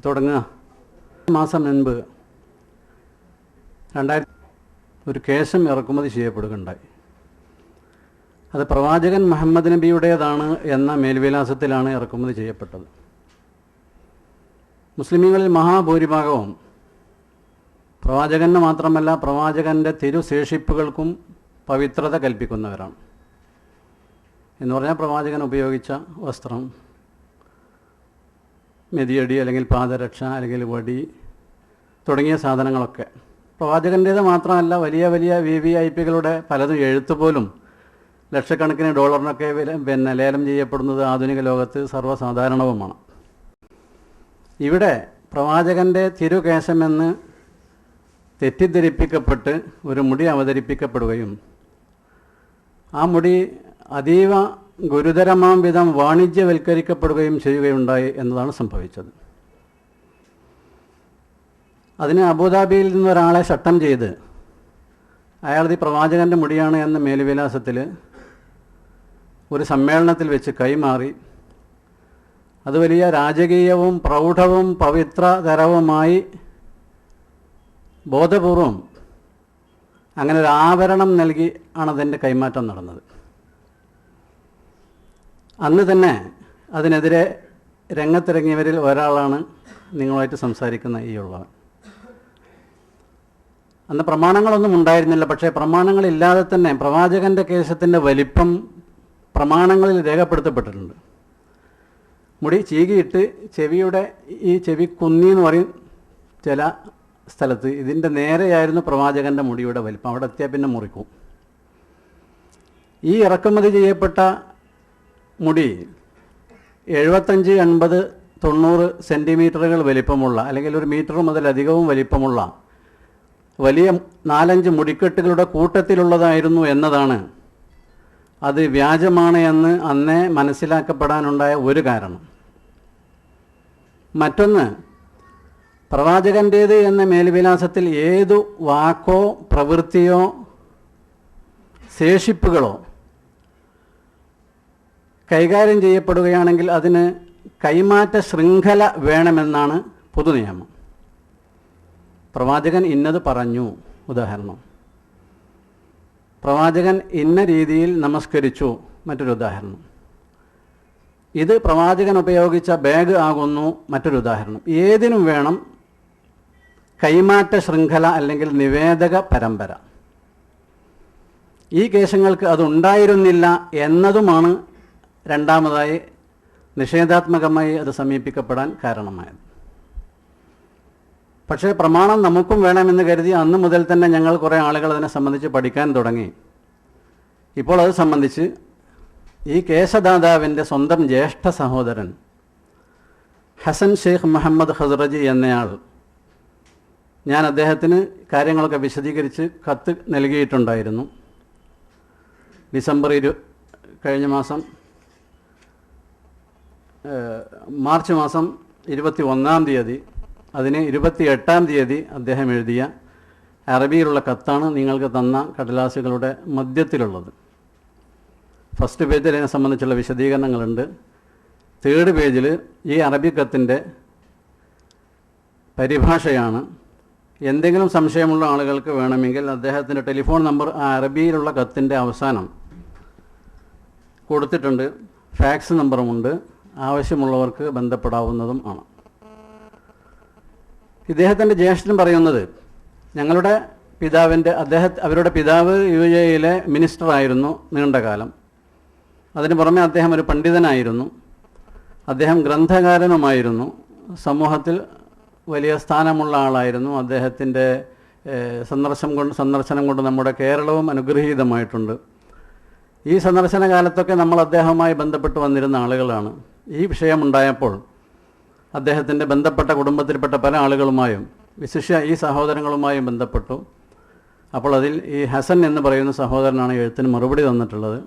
തുടങ്ങുക. മാസം മുൻപ് ഒരു കേശം ഇറക്കുമതി ചെയ്യപ്പെടുകയുണ്ടായി. അത് പ്രവാചകൻ മുഹമ്മദ് നബിയുടേതാണ് എന്ന മേൽവിലാസത്തിലാണ് ഇറക്കുമതി ചെയ്യപ്പെട്ടത്. മുസ്ലിമീങ്ങളിൽ മഹാഭൂരിഭാഗവും പ്രവാചകന് മാത്രമല്ല പ്രവാചകൻ്റെ തിരുശേഷിപ്പുകൾക്കും പവിത്രത കൽപ്പിക്കുന്നവരാണ്. എന്ന് പറഞ്ഞാൽ പ്രവാചകൻ ഉപയോഗിച്ച വസ്ത്രം, മെതിയടി അല്ലെങ്കിൽ പാദരക്ഷ അല്ലെങ്കിൽ വടി തുടങ്ങിയ സാധനങ്ങളൊക്കെ പ്രവാചകൻ്റേത് മാത്രമല്ല, വലിയ വലിയ VVIPകളുടെ പലതും എഴുത്തുപോലും ലക്ഷക്കണക്കിന് ഡോളറിനൊക്കെ ലേലം ചെയ്യപ്പെടുന്നത് ആധുനിക ലോകത്ത് സർവ്വസാധാരണവുമാണ്. ഇവിടെ പ്രവാചകൻ്റെ തിരുകേശമെന്ന് തെറ്റിദ്ധരിപ്പിക്കപ്പെട്ട് ഒരു മുടി അവതരിപ്പിക്കപ്പെടുകയും ആ മുടി അതീവ ഗുരുതരമാം വിധം വാണിജ്യവൽക്കരിക്കപ്പെടുകയും ചെയ്യുകയുണ്ടായി എന്നതാണ് സംഭവിച്ചത്. അതിന് അബുദാബിയിൽ നിന്നൊരാളെ ചട്ടം ചെയ്ത് അയാളത് പ്രവാചകൻ്റെ മുടിയാണ് എന്ന മേൽവിലാസത്തിൽ ഒരു സമ്മേളനത്തിൽ വെച്ച് കൈമാറി അത് വലിയ രാജകീയവും പ്രൗഢവും പവിത്രതരവുമായി ബോധപൂർവം അങ്ങനെ ഒരു ആവരണം നൽകി ആണ് അതിൻ്റെ കൈമാറ്റം നടന്നത്. അന്ന് തന്നെ അതിനെതിരെ രംഗത്തിറങ്ങിയവരിൽ ഒരാളാണ് നിങ്ങളുമായിട്ട് സംസാരിക്കുന്ന ഈ ഉള്ളവൻ. അന്ന് പ്രമാണങ്ങളൊന്നും ഉണ്ടായിരുന്നില്ല. പക്ഷേ പ്രമാണങ്ങളില്ലാതെ തന്നെ പ്രവാചകൻ്റെ കേശത്തിൻ്റെ വലിപ്പം പ്രമാണങ്ങളിൽ രേഖപ്പെടുത്തപ്പെട്ടിട്ടുണ്ട്. മുടി ചീകിയിട്ട് ചെവിയുടെ ഈ ചെവി കുന്നി എന്ന് പറയും ചില സ്ഥലത്ത്, ഇതിൻ്റെ നേരെയായിരുന്നു പ്രവാചകൻ്റെ മുടിയുടെ വലിപ്പം. അവിടെ എത്തിയാൽ പിന്നെ മുറിക്കും. ഈ ഇറക്കുമതി ചെയ്യപ്പെട്ട മുടി 75, 80, 90 സെൻറ്റിമീറ്ററുകൾ വലിപ്പമുള്ള അല്ലെങ്കിൽ ഒരു മീറ്റർ മുതലധികവും വലിപ്പമുള്ള വലിയ 4-5 മുടിക്കെട്ടുകളുടെ കൂട്ടത്തിലുള്ളതായിരുന്നു എന്നതാണ് അത് വ്യാജമാണ് എന്ന് അന്നേ മനസ്സിലാക്കപ്പെടാനുണ്ടായ ഒരു കാരണം. മറ്റൊന്ന്, പ്രവാചകൻ്റേത് എന്ന മേൽവിലാസത്തിൽ ഏതു വാക്കോ പ്രവൃത്തിയോ ശേഷിപ്പുകളോ കൈകാര്യം ചെയ്യപ്പെടുകയാണെങ്കിൽ അതിന് കൈമാറ്റ ശൃംഖല വേണമെന്നാണ് പൊതുനിയമം. പ്രവാചകൻ ഇന്നത് പറഞ്ഞു, ഉദാഹരണം. പ്രവാചകൻ ഇന്ന രീതിയിൽ നമസ്കരിച്ചു, മറ്റൊരു ഉദാഹരണം. ഇത് പ്രവാചകൻ ഉപയോഗിച്ച ബാഗ് ആകുന്നു, മറ്റൊരു ഉദാഹരണം. ഏതിനും വേണം കൈമാറ്റ ശൃംഖല അല്ലെങ്കിൽ നിവേദക പരമ്പര. ഈ കേസുകൾക്ക് അതുണ്ടായിരുന്നില്ല എന്നതുമാണ് രണ്ടാമതായി നിഷേധാത്മകമായി അത് സമീപിക്കപ്പെടാൻ കാരണമായത്. പക്ഷേ പ്രമാണം നമുക്കും വേണമെന്ന് കരുതി അന്ന് മുതൽ തന്നെ ഞങ്ങൾ കുറേ ആളുകൾ അതിനെ സംബന്ധിച്ച് പഠിക്കാൻ തുടങ്ങി. ഇപ്പോൾ അത് സംബന്ധിച്ച് ഈ കേശദാതാവിൻ്റെ സ്വന്തം ജ്യേഷ്ഠ സഹോദരൻ ഹസൻ ഷെയ്ഖ് മുഹമ്മദ് ഖസ്റജി എന്നയാൾ, ഞാൻ അദ്ദേഹത്തിന് കാര്യങ്ങളൊക്കെ വിശദീകരിച്ച് കത്ത് നൽകിയിട്ടുണ്ടായിരുന്നു. കഴിഞ്ഞ മാസം മാർച്ച് മാസം 21-ാം തീയതി, അതിന് 28-ാം തീയതി അദ്ദേഹം എഴുതിയ അറബിയിലുള്ള കത്താണ് നിങ്ങൾക്ക് തന്ന കടലാസുകളുടെ മധ്യത്തിലുള്ളത്. ഫസ്റ്റ് പേജിൽ ഇതിനെ സംബന്ധിച്ചുള്ള വിശദീകരണങ്ങളുണ്ട്. 3rd പേജിൽ ഈ അറബി കത്തിൻ്റെ പരിഭാഷയാണ്. എന്തെങ്കിലും സംശയമുള്ള ആളുകൾക്ക് വേണമെങ്കിൽ അദ്ദേഹത്തിൻ്റെ ടെലിഫോൺ നമ്പർ ആ അറബിയിലുള്ള കത്തിൻ്റെ അവസാനം കൊടുത്തിട്ടുണ്ട്. ഫാക്സ് നമ്പറുമുണ്ട്. ആവശ്യമുള്ളവർക്ക് ബന്ധപ്പെടാവുന്നതും ആണ്. ഇദ്ദേഹത്തിൻ്റെ ജ്യേഷ്ഠൻ പറയുന്നത്, ഞങ്ങളുടെ അവരുടെ പിതാവ് UAE-യിലെ മിനിസ്റ്ററായിരുന്നു നീണ്ടകാലം. അതിന് പുറമെ അദ്ദേഹം ഒരു പണ്ഡിതനായിരുന്നു. അദ്ദേഹം ഗ്രന്ഥകാരനുമായിരുന്നു. സമൂഹത്തിൽ വലിയ സ്ഥാനമുള്ള ആളായിരുന്നു. അദ്ദേഹത്തിൻ്റെ സന്ദർശനം കൊണ്ട് നമ്മുടെ കേരളവും അനുഗ്രഹീതമായിട്ടുണ്ട്. ഈ സന്ദർശന കാലത്തൊക്കെ നമ്മൾ അദ്ദേഹവുമായി ബന്ധപ്പെട്ട് വന്നിരുന്ന ആളുകളാണ്. ഈ വിഷയമുണ്ടായപ്പോൾ അദ്ദേഹത്തിൻ്റെ ബന്ധപ്പെട്ട കുടുംബത്തിൽപ്പെട്ട പല ആളുകളുമായും വിശിഷ്യ ഈ സഹോദരങ്ങളുമായും ബന്ധപ്പെട്ടു. അപ്പോൾ അതിൽ ഈ ഹസൻ എന്ന് പറയുന്ന സഹോദരനാണ് എഴുത്തിന് മറുപടി തന്നിട്ടുള്ളത്.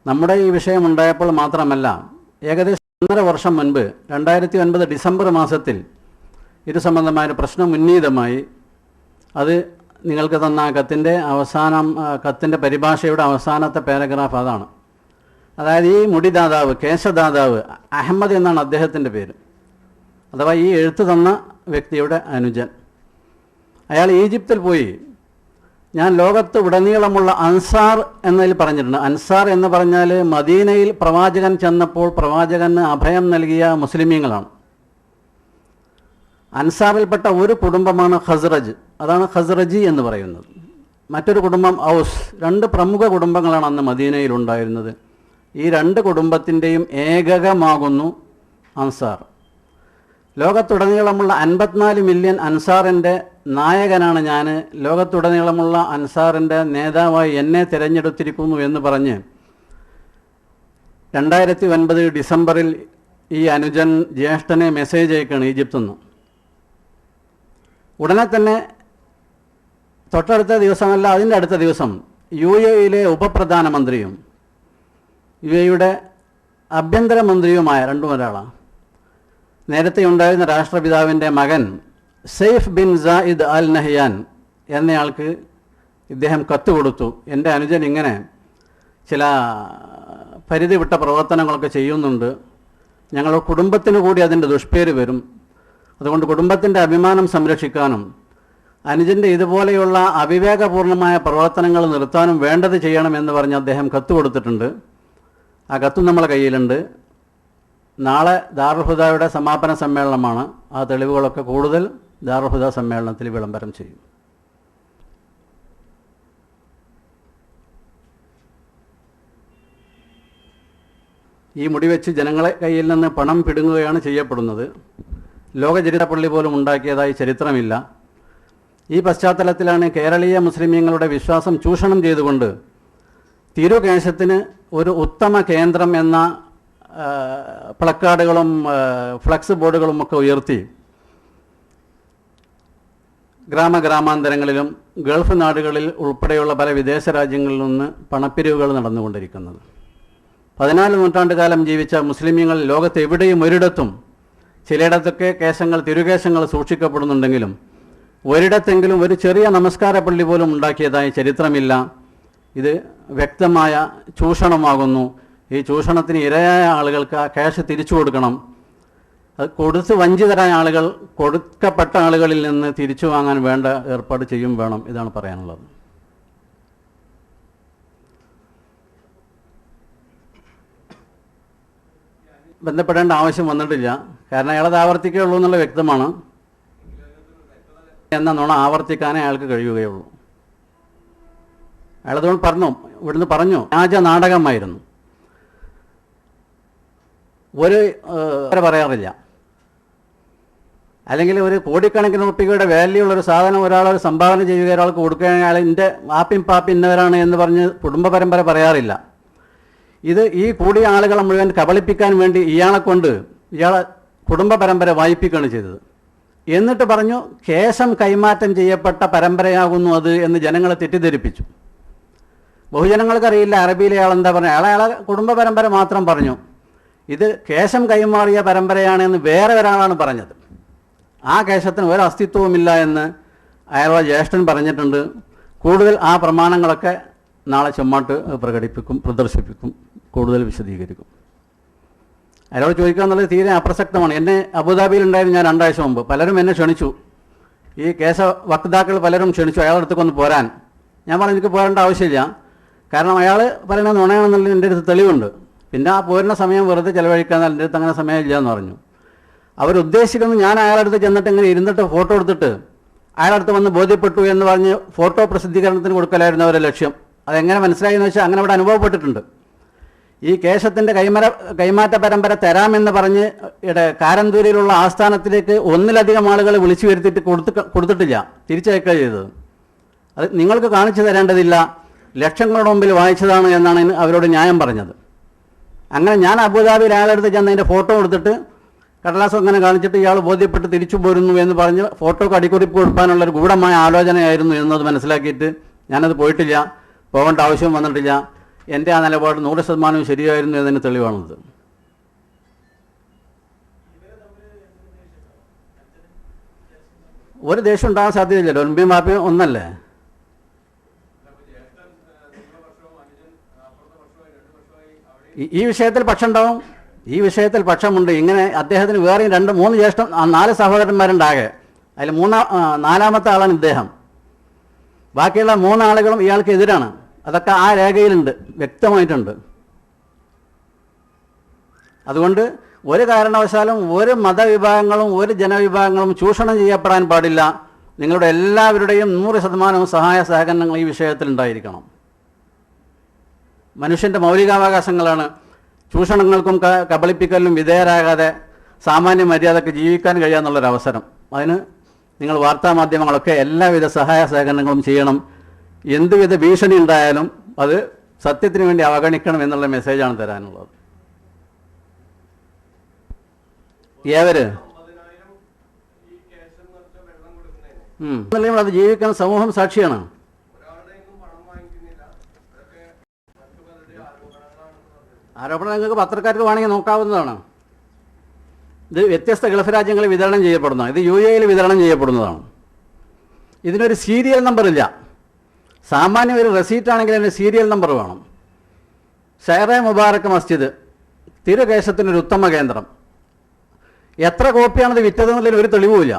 നമ്മുടെ ഈ വിഷയമുണ്ടായപ്പോൾ മാത്രമല്ല, ഏകദേശം 1.5 വർഷം മുൻപ് 2009 ഡിസംബർ മാസത്തിൽ ഇത് സംബന്ധമായൊരു പ്രശ്നം ഉന്നയിതമായി. അത് നിങ്ങൾക്ക് തന്ന കത്തിൻ്റെ പരിഭാഷയുടെ അവസാനത്തെ പാരഗ്രാഫ് അതാണ്. അതായത് ഈ മുടിദാതാവ്, കേശദാതാവ് അഹമ്മദ് എന്നാണ് അദ്ദേഹത്തിൻ്റെ പേര്. അഥവാ ഈ എഴുത്ത് തന്ന വ്യക്തിയുടെ അനുജൻ. അയാൾ ഈജിപ്തിൽ പോയി ഞാൻ ലോകത്ത് ഉടനീളമുള്ള അൻസാർ എന്നതിൽ പറഞ്ഞിട്ടുണ്ട്. അൻസാർ എന്ന് പറഞ്ഞാൽ മദീനയിൽ പ്രവാചകൻ ചെന്നപ്പോൾ പ്രവാചകന് അഭയം നൽകിയ മുസ്ലിമീങ്ങളാണ്. അൻസാറിൽപ്പെട്ട ഒരു കുടുംബമാണ് ഖസ്റജ്, അതാണ് ഖസ്റജി എന്ന് പറയുന്നത്. മറ്റൊരു കുടുംബം ഔസ്. രണ്ട് പ്രമുഖ കുടുംബങ്ങളാണ് അന്ന് മദീനയിൽ ഉണ്ടായിരുന്നത്. ഈ രണ്ട് കുടുംബത്തിൻ്റെയും ഏകകമാകുന്നു അൻസാർ. ലോകത്തുടനീളമുള്ള 54 മില്യൺ അൻസാറിൻ്റെ നായകനാണ് ഞാൻ, ലോകത്തുടനീളമുള്ള അൻസാറിൻ്റെ നേതാവായി എന്നെ തിരഞ്ഞെടുത്തിരിക്കുന്നു എന്ന് പറഞ്ഞ് 2009 ഡിസംബറിൽ ഈ അനുജൻ ജ്യേഷ്ഠനെ മെസ്സേജ് അയക്കുകയാണ് ഈജിപ്തിൽ നിന്ന്. ഉടനെ തന്നെ തൊട്ടടുത്ത ദിവസമല്ല അതിൻ്റെ അടുത്ത ദിവസം UAE ഉപപ്രധാനമന്ത്രിയും UAE ആഭ്യന്തരമന്ത്രിയുമായ രണ്ടും ഒരാളാണ്. നേരത്തെ ഉണ്ടായിരുന്ന രാഷ്ട്രപിതാവിൻ്റെ മകൻ സെയ്ഫ് ബിൻ സായിദ് അൽ നഹ്യാൻ എന്നയാൾക്ക് ഇദ്ദേഹം കത്ത് കൊടുത്തു. എൻ്റെ അനുജൻ ഇങ്ങനെ ചില പരിധി വിട്ട പ്രവർത്തനങ്ങളൊക്കെ ചെയ്യുന്നുണ്ട്, ഞങ്ങളുടെ കുടുംബത്തിന് കൂടി അതിൻ്റെ ദുഷ്പേര് വരും, അതുകൊണ്ട് കുടുംബത്തിൻ്റെ അഭിമാനം സംരക്ഷിക്കാനും അനുജൻ്റെ ഇതുപോലെയുള്ള അവിവേകപൂർണമായ പ്രവർത്തനങ്ങൾ നിർത്താനും വേണ്ടത് ചെയ്യണമെന്ന് പറഞ്ഞ് അദ്ദേഹം കത്ത് കൊടുത്തിട്ടുണ്ട്. ആ കത്തും നമ്മളെ കയ്യിലുണ്ട്. നാളെ ദാറുൽ ഹുദയുടെ സമാപന സമ്മേളനമാണ്. ആ തെളിവുകളൊക്കെ കൂടുതൽ ദാറുൽ ഹുദ സമ്മേളനത്തിൽ വിളംബരം ചെയ്യും. ഈ മുടി വെച്ച് ജനങ്ങളെ കയ്യിൽ നിന്ന് പണം പിടുങ്ങുകയാണ് ചെയ്യപ്പെടുന്നത്. ലോകചരിത്ര പള്ളി പോലും ഉണ്ടാക്കിയതായി ചരിത്രമില്ല. ഈ പശ്ചാത്തലത്തിലാണ് കേരളീയ മുസ്ലിമീങ്ങളുടെ വിശ്വാസം ചൂഷണം ചെയ്തുകൊണ്ട് തിരുകേശത്തിന് ഒരു ഉത്തമ കേന്ദ്രം എന്ന പ്ലക്കാർഡുകളും ഫ്ലക്സ് ബോർഡുകളും ഒക്കെ ഉയർത്തി ഗ്രാമാന്തരങ്ങളിലും ഗൾഫ് നാടുകളിൽ ഉൾപ്പെടെയുള്ള പല വിദേശ രാജ്യങ്ങളിൽ നിന്ന് പണപ്പിരിവുകൾ നടന്നുകൊണ്ടിരിക്കുന്നത്. 14 നൂറ്റാണ്ടുകാലം ജീവിച്ച മുസ്ലിമീങ്ങൾ ലോകത്ത് എവിടെയും ഒരിടത്തും, ചിലയിടത്തൊക്കെ തിരുകേശങ്ങൾ സൂക്ഷിക്കപ്പെടുന്നുണ്ടെങ്കിലും ഒരിടത്തെങ്കിലും ഒരു ചെറിയ നമസ്കാര പള്ളി പോലും ഉണ്ടാക്കിയതായി ചരിത്രമില്ല. ഇത് വ്യക്തമായ ചൂഷണമാകുന്നു. ഈ ചൂഷണത്തിന് ഇരയായ ആളുകൾക്ക് ആ ക്യാഷ് തിരിച്ചു കൊടുക്കണം. അത് കൊടുത്ത് വഞ്ചിതരായ ആളുകൾ കൊടുക്കപ്പെട്ട ആളുകളിൽ നിന്ന് തിരിച്ചു വാങ്ങാൻ വേണ്ട ഏർപ്പാട് ചെയ്യും വേണം. ഇതാണ് പറയാനുള്ളത്. ബന്ധപ്പെടേണ്ട ആവശ്യം വന്നിട്ടില്ല. കാരണം അയാളത് ആവർത്തിക്കുകയുള്ളൂ എന്നുള്ള വ്യക്തമാണ്. എന്ന നുണ ആവർത്തിക്കാനേ അയാൾക്ക് കഴിയുകയുള്ളൂ. അയാളതുകൊണ്ട് ഇവിടുന്ന് പറഞ്ഞു വ്യാജ നാടകമായിരുന്നു. ഒരു പറയാറില്ല. അല്ലെങ്കിൽ ഒരു കോടിക്കണക്കിന് റുപ്പികയുടെ വാല്യൂ ഉള്ളൊരു സാധനം ഒരാളൊരു സംഭാവന ചെയ്യുക, ഒരാൾക്ക് കൊടുക്കുകയാണെങ്കിൽ അയാൾ എൻ്റെ ആപ്പിൻ പാപ്പി ഇന്നവരാണ് എന്ന് പറഞ്ഞ് കുടുംബ പരമ്പര പറയാറില്ല. ഇത് ഈ കൂടിയ ആളുകളെ മുഴുവൻ കബളിപ്പിക്കാൻ വേണ്ടി ഇയാളെ കുടുംബ പരമ്പര വായിപ്പിക്കുകയാണ് ചെയ്തത്. എന്നിട്ട് പറഞ്ഞു കേശം കൈമാറ്റം ചെയ്യപ്പെട്ട പരമ്പരയാകുന്നു അത് എന്ന് ജനങ്ങളെ തെറ്റിദ്ധരിപ്പിച്ചു. ബഹുജനങ്ങൾക്കറിയില്ല അറബിയിലെ ആൾ എന്താ പറഞ്ഞു. അയാളെ കുടുംബ പരമ്പര മാത്രം പറഞ്ഞു. ഇത് കേശം കൈമാറിയ പരമ്പരയാണെന്ന് വേറെ ഒരാളാണ് പറഞ്ഞത്. ആ കേശത്തിന് ഒരു അസ്തിത്വവുമില്ല എന്ന് അയാളുടെ ജ്യേഷ്ഠൻ പറഞ്ഞിട്ടുണ്ട്. കൂടുതൽ ആ പ്രമാണങ്ങളൊക്കെ നാളെ ചെമ്മാട്ട് പ്രദർശിപ്പിക്കും, കൂടുതൽ വിശദീകരിക്കും. അയാളോട് ചോദിക്കുക എന്നുള്ളത് തീരെ അപ്രസക്തമാണ്. എന്നെ അബുദാബിയിലുണ്ടായിരുന്നു ഞാൻ 2 ആഴ്ച മുമ്പ്. പലരും എന്നെ ക്ഷണിച്ചു. ഈ കേശ വക്താക്കൾ പലരും ക്ഷണിച്ചു അയാളുടെ അടുത്തേക്കൊന്ന് പോരാൻ. ഞാൻ പറഞ്ഞു എനിക്ക് പോരേണ്ട ആവശ്യമില്ല, കാരണം അയാൾ പറയുന്നത് നുണയാണെന്നുള്ളത് എൻ്റെ അടുത്ത് തെളിവുണ്ട്. പിന്നെ ആ പോരുന്ന സമയം വെറുതെ ചിലവഴിക്കാൻ എൻ്റെ അടുത്ത് അങ്ങനെ സമയമില്ല എന്ന് പറഞ്ഞു. അവരുദ്ദേശിക്കുന്നത് ഞാൻ അയാളുടെ അടുത്ത് ചെന്നിട്ട് ഇങ്ങനെ ഇരുന്നിട്ട് ഫോട്ടോ എടുത്തിട്ട് അയാളുടെ അടുത്ത് വന്ന് ബോധ്യപ്പെട്ടു എന്ന് പറഞ്ഞ് ഫോട്ടോ പ്രസിദ്ധീകരണത്തിന് കൊടുക്കലായിരുന്നു അവരുടെ ലക്ഷ്യം. അതെങ്ങനെ മനസ്സിലായെന്ന് വെച്ചാൽ അങ്ങനെ അവിടെ അനുഭവപ്പെട്ടിട്ടുണ്ട്. ഈ കേശത്തിൻ്റെ കൈമാറ്റ പരമ്പര തരാമെന്ന് പറഞ്ഞ് കാരന്തൂരിലുള്ള ആസ്ഥാനത്തിലേക്ക് 1-ലധികം ആളുകളെ വിളിച്ചു വരുത്തിയിട്ട് കൊടുത്തിട്ടില്ല, തിരിച്ചയക്കുക ചെയ്തത്. അത് നിങ്ങൾക്ക് കാണിച്ചു തരേണ്ടതില്ല, ലക്ഷങ്ങളുടെ മുമ്പിൽ വായിച്ചതാണ് എന്നാണ് അവരോട് ന്യായം പറഞ്ഞത്. അങ്ങനെ ഞാൻ അബുദാബിയിൽ അയാളെടുത്ത് ചെന്ന് അതിൻ്റെ ഫോട്ടോ എടുത്തിട്ട് കടലാസം അങ്ങനെ കാണിച്ചിട്ട് ഇയാൾ ബോധ്യപ്പെട്ട് തിരിച്ചു പോരുന്നു എന്ന് പറഞ്ഞ് ഫോട്ടോക്ക് അടിക്കുറിപ്പ് കൊടുക്കാനുള്ളൊരു ഗൂഢമായ ആലോചനയായിരുന്നു എന്നത് മനസ്സിലാക്കിയിട്ട് ഞാനത് പോയിട്ടില്ല, പോകേണ്ട ആവശ്യം വന്നിട്ടില്ല. എൻ്റെ ആ നിലപാട് 100% ശരിയായിരുന്നു എന്നതിന് തെളിവാണത്. ഒരു ദേഷ്യം ഉണ്ടാകാൻ സാധ്യതയില്ലല്ലോ, ഉമ്മയും വാപ്പയും ഒന്നല്ലേ. ഈ വിഷയത്തിൽ പക്ഷം ഉണ്ടാവും, ഈ വിഷയത്തിൽ പക്ഷമുണ്ട്. ഇങ്ങനെ അദ്ദേഹത്തിന് വേറെയും 2-3 ജ്യേഷ്ഠം 4 സഹോദരന്മാരുണ്ടാകെ. അതിൽ നാലാമത്തെ ആളാണ് ഇദ്ദേഹം. ബാക്കിയുള്ള 3 ആളുകളും ഇയാൾക്ക് എതിരാണ്. അതൊക്കെ ആ രേഖയിലുണ്ട്, വ്യക്തമായിട്ടുണ്ട്. അതുകൊണ്ട് ഒരു കാരണവശാലും ഒരു മതവിഭാഗങ്ങളും ഒരു ജനവിഭാഗങ്ങളും ചൂഷണം ചെയ്യപ്പെടാൻ പാടില്ല. നിങ്ങളുടെ എല്ലാവരുടെയും 100% സഹായ സഹകരണങ്ങൾ ഈ വിഷയത്തിൽ ഉണ്ടായിരിക്കണം. മനുഷ്യൻ്റെ മൗലികാവകാശങ്ങളാണ്. ചൂഷണങ്ങൾക്കും കബളിപ്പിക്കലിനും വിധേയരാകാതെ സാമാന്യ മര്യാദക്ക് ജീവിക്കാൻ കഴിയാന്നുള്ളൊരവസരം. അതിന് നിങ്ങൾ വാർത്താമാധ്യമങ്ങളൊക്കെ എല്ലാവിധ സഹായ സഹകരണങ്ങളും ചെയ്യണം. എന്തുവിധ ഭീഷണി ഉണ്ടായാലും അത് സത്യത്തിന് വേണ്ടി അവഗണിക്കണം എന്നുള്ള മെസ്സേജാണ് തരാനുള്ളത്. അത് ജീവിക്കാൻ സമൂഹം സാക്ഷിയാണ്. ആരോപണം നിങ്ങൾക്ക് പത്രക്കാർക്ക് വേണമെങ്കിൽ നോക്കാവുന്നതാണ്. ഇത് വ്യത്യസ്ത ഗൾഫ് രാജ്യങ്ങളിൽ വിതരണം ചെയ്യപ്പെടുന്നതാണ്. ഇത് UAE വിതരണം ചെയ്യപ്പെടുന്നതാണ്. ഇതിനൊരു സീരിയൽ നമ്പർ ഇല്ല. സാമാന്യ ഒരു റെസീറ്റ് ആണെങ്കിൽ അതിന് സീരിയൽ നമ്പർ വേണം. ഷൈറെ മുബാറക്ക് മസ്ജിദ് തിരുകേശത്തിനൊരു ഉത്തമ കേന്ദ്രം. എത്ര കോപ്പിയാണത് വിറ്റതെന്നുള്ളതിന് ഒരു തെളിവുമില്ല.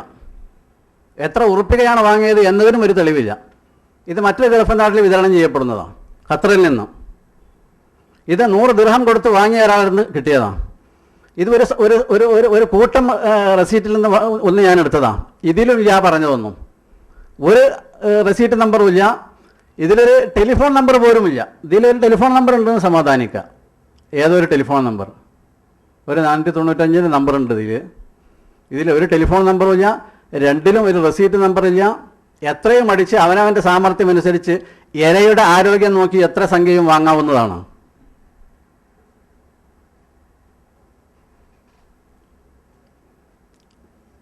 എത്ര ഉറുപ്പികയാണ് വാങ്ങിയത് എന്നതിനും ഒരു തെളിവില്ല. ഇത് മറ്റൊരു ഗൾഫ് നാട്ടിൽ വിതരണം ചെയ്യപ്പെടുന്നതാണ്, ഖത്തറിൽ നിന്നും. ഇത് 100 ദിർഹം കൊടുത്ത് വാങ്ങിയ ഒരാളിൽ നിന്ന് കിട്ടിയതാണ്. ഇത് ഒരു കൂട്ടം റെസീറ്റിൽ നിന്ന് ഒന്ന് ഞാൻ എടുത്തതാണ്. ഇതിലും ഇല്ല പറഞ്ഞതൊന്നും. ഒരു റെസീറ്റ് നമ്പറും ഇല്ല. ഇതിലൊരു ടെലിഫോൺ നമ്പർ പോലുമില്ല. ഇതിലൊരു ടെലിഫോൺ നമ്പർ ഉണ്ടെന്ന് സമാധാനിക്കുക. ഏതൊരു ടെലിഫോൺ നമ്പർ, ഒരു 495 നമ്പറുണ്ട് ഇതിലൊരു ടെലിഫോൺ നമ്പറും ഇല്ല. 2ലും ഒരു റെസീറ്റ് നമ്പറില്ല. എത്രയും അടിച്ച് അവനവൻ്റെ സാമർഥ്യം അനുസരിച്ച് ഇരയുടെ ആരോഗ്യം നോക്കി എത്ര സംഖ്യയും വാങ്ങാവുന്നതാണ്.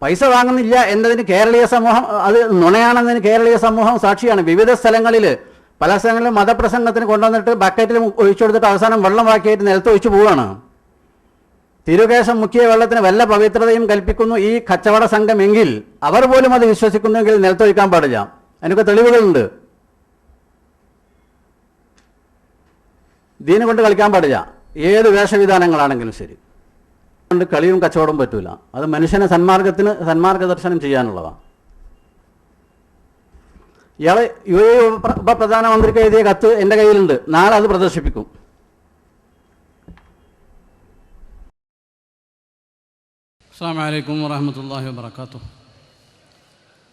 പൈസ വാങ്ങുന്നില്ല എന്നതിന് കേരളീയ സമൂഹം, അത് നുണയാണെന്നതിന് കേരളീയ സമൂഹം സാക്ഷിയാണ്. വിവിധ സ്ഥലങ്ങളിൽ പല സ്ഥലങ്ങളിലും മതപ്രസംഗത്തിന് കൊണ്ടുവന്നിട്ട് ബക്കറ്റിൽ ഒഴിച്ചു കൊടുത്തിട്ട് അവസാനം വെള്ളം ബാക്കിയായിട്ട് നിലത്ത് ഒഴിച്ചു പോവുകയാണ്. തിരുകേശം മുക്കിയ വെള്ളത്തിന് വല്ല പവിത്രതയും കൽപ്പിക്കുന്നു ഈ കച്ചവട സംഘമെങ്കിൽ അവർ പോലും അത് വിശ്വസിക്കുന്നുവെങ്കിൽ നിലത്തൊഴിക്കാൻ പാടില്ല. അതിനൊക്കെ തെളിവുകളുണ്ട്. ദീന് കൊണ്ട് കളിക്കാൻ പാടില്ല. ഏത് വേഷവിധാനങ്ങളാണെങ്കിലും ശരി. കൊണ്ട് കളിയും കച്ചവടവും പറ്റൂല. അത് മനുഷ്യനെ സന്മാർഗദർശനം ചെയ്യാനുള്ളതാണ്. ഇയാൾ UAE ഉപപ്രധാനമന്ത്രിക്ക് എഴുതിയ കത്ത് എൻ്റെ കയ്യിലുണ്ട്. നാളെ അത് പ്രദർശിപ്പിക്കും. അസ്സലാമു അലൈക്കും വറഹ്മത്തുള്ളാഹി വബറകാതുഹു.